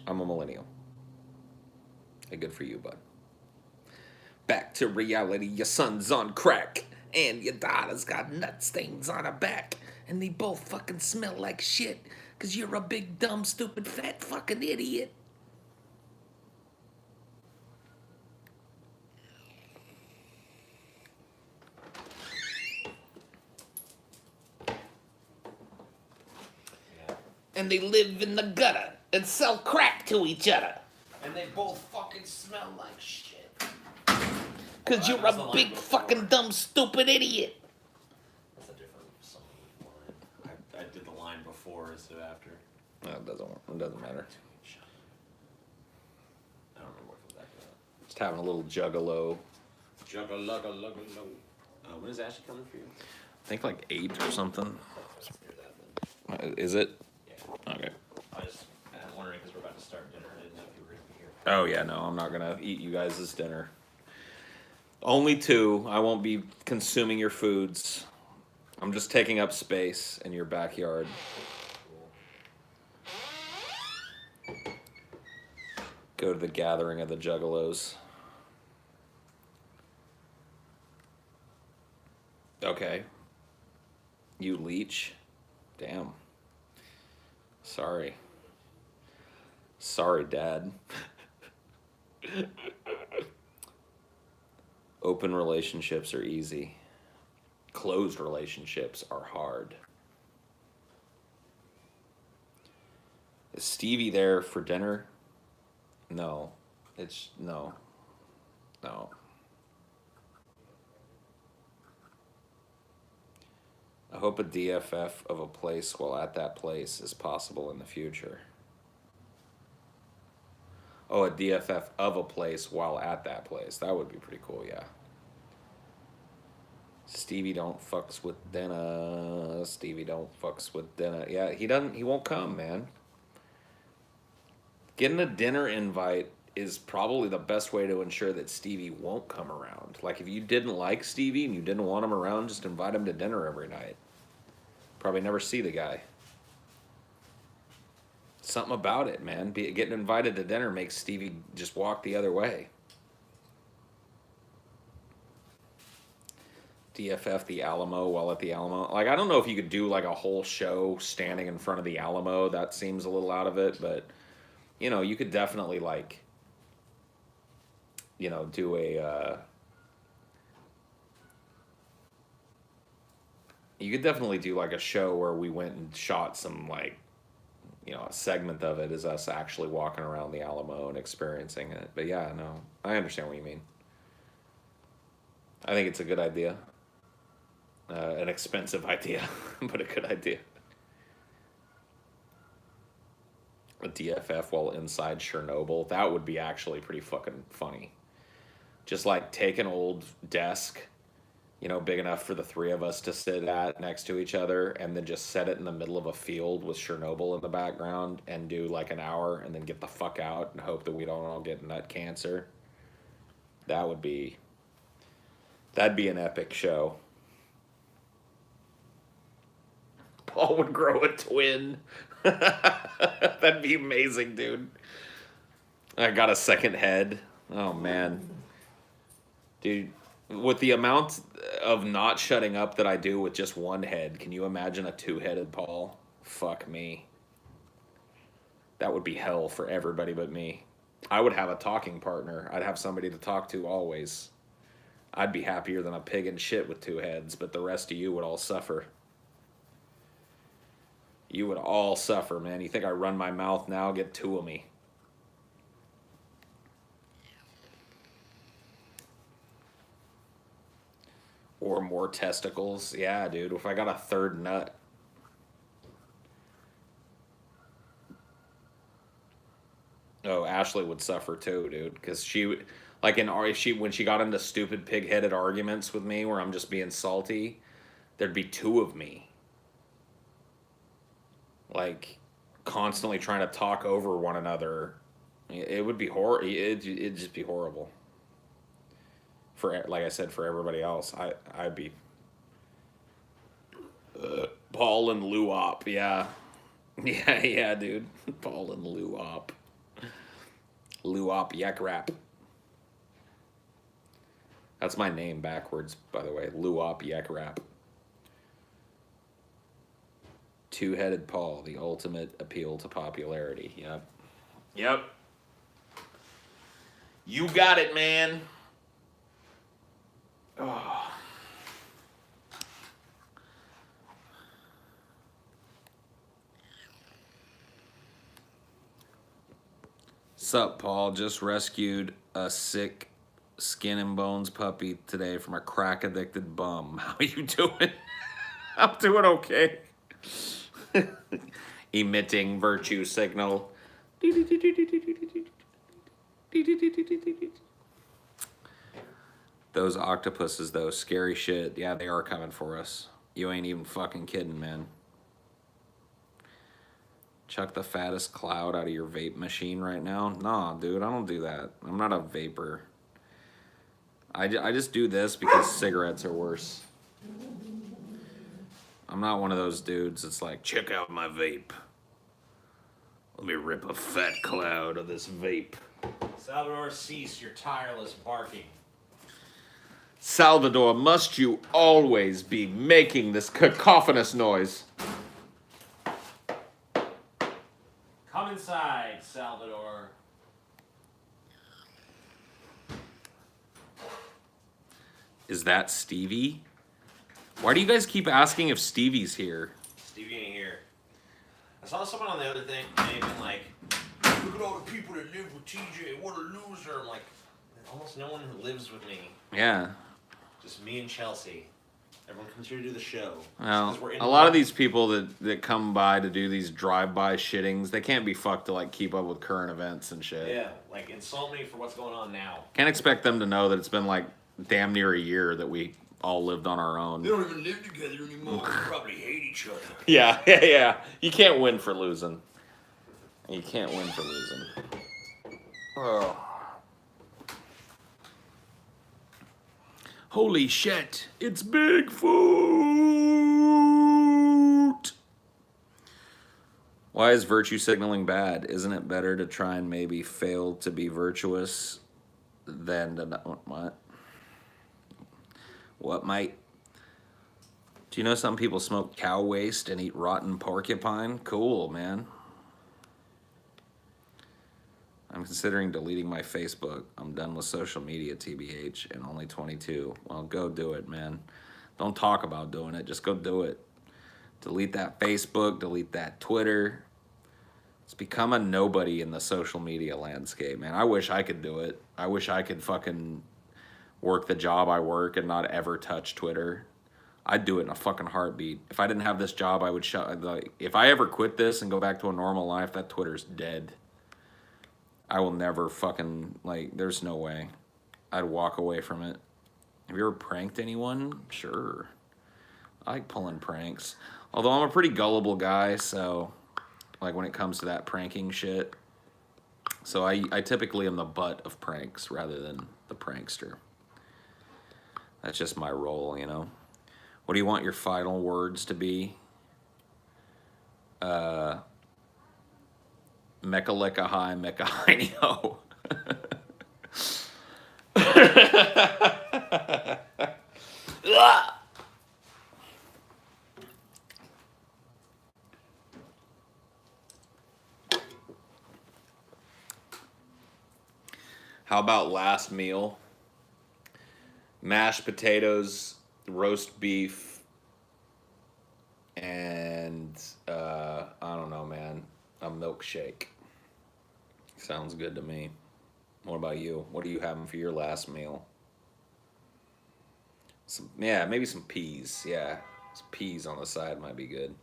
I'm a millennial. Hey, good for you, bud. Back to reality. Your son's on crack, and your daughter's got nut stains on her back, and they both fucking smell like shit, 'cause you're a big, dumb, stupid, fat fucking idiot. And they live in the gutter and sell crack to each other. And they both fucking smell like shit. 'Cause you're a big, fucking, dumb, stupid idiot. That's a different song line. I did the line before instead of after. No, it doesn't matter. I don't remember what it was after that. Just having a little juggalo. Jugga-lugga-lugga-lugga. When is Ashley coming for you? I think like 8 or something. That's near that then. Is it? Yeah. Okay. I'm wondering because we're about to start dinner. I didn't know if you were going to be here. Oh yeah, no, I'm not gonna eat you guys' dinner. Only 2. I won't be consuming your foods. I'm just taking up space in your backyard. Go to the gathering of the juggalos. Okay. You leech? Damn. Sorry. Sorry, Dad. Open relationships are easy. Closed relationships are hard. Is Stevie there for dinner? No. No. I hope a DFF of a place while at that place is possible in the future. Oh, a DFF of a place while at that place. That would be pretty cool, yeah. Stevie don't fucks with dinner. Stevie don't fucks with dinner. Yeah, he won't come, man. Getting a dinner invite is probably the best way to ensure that Stevie won't come around. Like, if you didn't like Stevie and you didn't want him around, just invite him to dinner every night. Probably never see the guy. Something about it, man. Getting invited to dinner makes Stevie just walk the other way. DFF the Alamo while at the Alamo. Like, I don't know if you could do like a whole show standing in front of the Alamo. That seems a little out of it, but you know, you could definitely like, you know, do a. You could definitely do like a show where we went and shot some like, you know, a segment of it is us actually walking around the Alamo and experiencing it. But yeah, no, I understand what you mean. I think it's a good idea. An expensive idea, but a good idea. A DFF while inside Chernobyl. That would be actually pretty fucking funny. Just like take an old desk, you know, big enough for the three of us to sit at next to each other, and then just set it in the middle of a field with Chernobyl in the background and do like an hour and then get the fuck out and hope that we don't all get nut cancer. That'd be an epic show. Paul would grow a twin. That'd be amazing, dude. I got a second head. Oh, man. Dude, with the amount of not shutting up that I do with just one head, can you imagine a two-headed Paul? Fuck me. That would be hell for everybody but me. I would have a talking partner. I'd have somebody to talk to always. I'd be happier than a pig in shit with two heads, but the rest of you would all suffer. You would all suffer, man. You think I run my mouth now? Get two of me. Or more testicles. Yeah, dude. If I got a third nut. Oh, Ashley would suffer too, dude. Because she would, like when she got into stupid pig-headed arguments with me where I'm just being salty, there'd be two of me. Like, constantly trying to talk over one another. It would be it'd just be horrible. For, like I said, for everybody else, I'd be Paul and Luop, yeah. Yeah, dude. Paul and Luop. Luop Yak Rap. That's my name backwards, by the way. Luop Yak Rap. Two-headed Paul, the ultimate appeal to popularity. Yep. Yep. You got it, man. Oh. Sup, Paul? Just rescued a sick skin and bones puppy today from a crack-addicted bum. How you doing? I'm doing okay. Emitting virtue signal. Those octopuses, though, scary shit. Yeah, they are coming for us. You ain't even fucking kidding, man. Chuck the fattest cloud out of your vape machine right now? Nah, dude, I don't do that. I'm not a vapor. I just do this because cigarettes are worse. I'm not one of those dudes that's like, check out my vape. Let me rip a fat cloud of this vape. Salvador, cease your tireless barking. Salvador, must you always be making this cacophonous noise? Come inside, Salvador. Is that Stevie? Why do you guys keep asking if Stevie's here? Stevie ain't here. I saw someone on the other thing, and they've been like, look at all the people that live with TJ, what a loser. I'm like, almost no one who lives with me. Yeah. Just me and Chelsea. Everyone comes here to do the show. Well, Because we're in a lot of these people that come by to do these drive-by shittings, they can't be fucked to like keep up with current events and shit. Yeah, like insult me for what's going on now. Can't expect them to know that it's been like damn near a year that we all lived on our own. They don't even live together anymore. They probably hate each other. Yeah. You can't win for losing. You can't win for losing. Oh. Holy shit, it's Bigfoot! Why is virtue signaling bad? Isn't it better to try and maybe fail to be virtuous than to not, what? What, mate? Do you know some people smoke cow waste and eat rotten porcupine? Cool, man. I'm considering deleting my Facebook. I'm done with social media, TBH, and only 22. Well, go do it, man. Don't talk about doing it. Just go do it. Delete that Facebook. Delete that Twitter. It's become a nobody in the social media landscape, man. I wish I could do it. I wish I could fucking work the job I work and not ever touch Twitter. I'd do it in a fucking heartbeat. If I didn't have this job, I would shut. Like, if I ever quit this and go back to a normal life, that Twitter's dead. I will never fucking, like, there's no way. I'd walk away from it. Have you ever pranked anyone? Sure. I like pulling pranks. Although I'm a pretty gullible guy, so, like, when it comes to that pranking shit. So I typically am the butt of pranks rather than the prankster. That's just my role, you know? What do you want your final words to be? Mecca lecca high, mecca high ho. How about last meal? Mashed potatoes, roast beef, and I don't know, man. A milkshake. Sounds good to me. What about you? What are you having for your last meal? Maybe some peas. Yeah, some peas on the side might be good.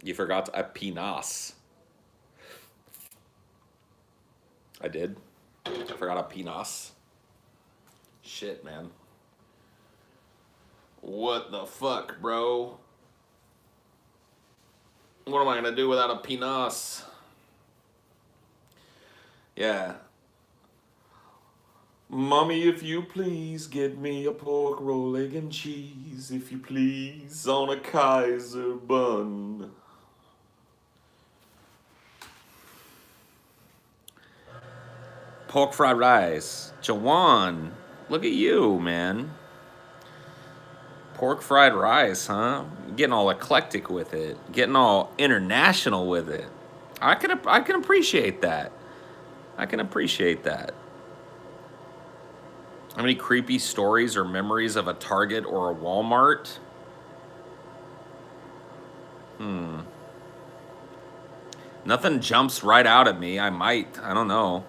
You forgot peanuts. I did. I forgot a peanuts. Shit, man. What the fuck, bro? What am I gonna do without a peanuts? Yeah. Mommy, if you please, get me a pork roll, egg and cheese, if you please, on a Kaiser bun. Pork fried rice. Jawan, look at you, man. Pork fried rice, huh? Getting all eclectic with it. Getting all international with it. I can appreciate that. I can appreciate that. How many creepy stories or memories of a Target or a Walmart? Nothing jumps right out at me. I don't know.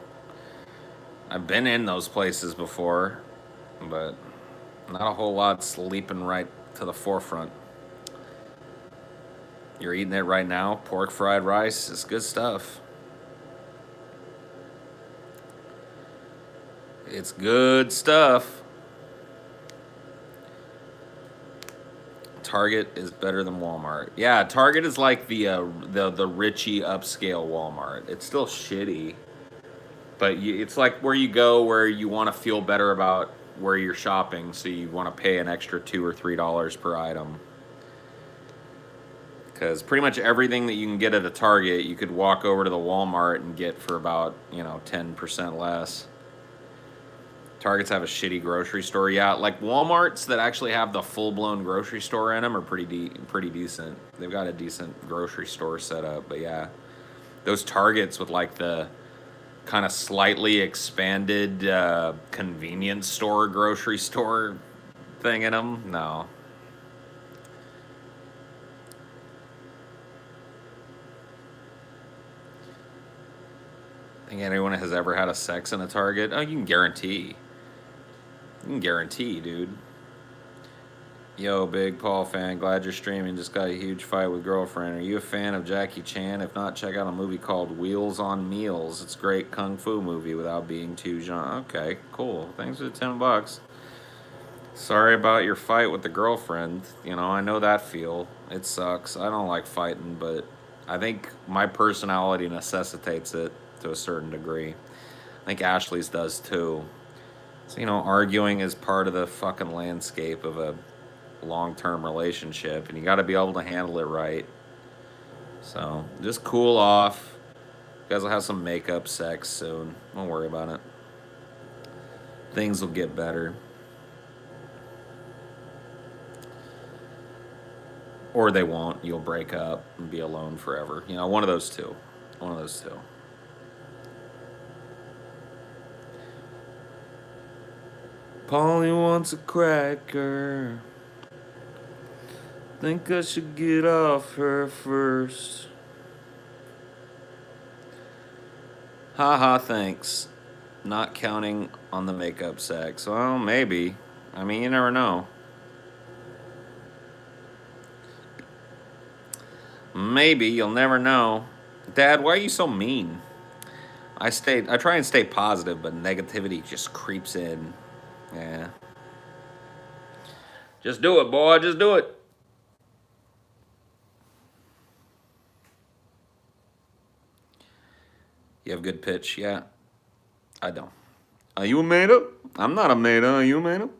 I've been in those places before, but not a whole lot's leaping right to the forefront. You're eating it right now. Pork fried rice is good stuff. It's good stuff. Target is better than Walmart. Yeah, Target is like the Richie upscale Walmart. It's still shitty, but it's like where you go where you want to feel better about where you're shopping, so you want to pay an extra $2 or $3 per item. Because pretty much everything that you can get at a Target, you could walk over to the Walmart and get for about 10% less. Targets have a shitty grocery store. Yeah, like Walmarts that actually have the full-blown grocery store in them are pretty decent. They've got a decent grocery store set up. But yeah, those Targets with like the kind of slightly expanded convenience store grocery store thing in them, no. Think anyone has ever had a sex in a Target? Oh, you can guarantee. You can guarantee, dude. Yo, big Paul fan. Glad you're streaming. Just got a huge fight with girlfriend. Are you a fan of Jackie Chan? If not, check out a movie called Wheels on Meals. It's a great kung fu movie without being too genre. Okay, cool. Thanks for the $10. Sorry about your fight with the girlfriend. You know, I know that feel. It sucks. I don't like fighting, but I think my personality necessitates it to a certain degree. I think Ashley's does too. So, you know, arguing is part of the fucking landscape of a long-term relationship, and you got to be able to handle it right. So just cool off. You guys will have some makeup sex soon. Don't worry about it. Things will get better. Or they won't. You'll break up and be alone forever. You know, one of those two. One of those two. Polly wants a cracker. Think I should get off her first. Haha, thanks. Not counting on the makeup sex. Well, maybe. I mean, you never know. Maybe, you'll never know. Dad, why are you so mean? I try and stay positive, but negativity just creeps in. Yeah. Just do it, boy. Just do it. You have good pitch? Yeah. I don't. Are you a made-up? I'm not a made-up. Are you a made-up?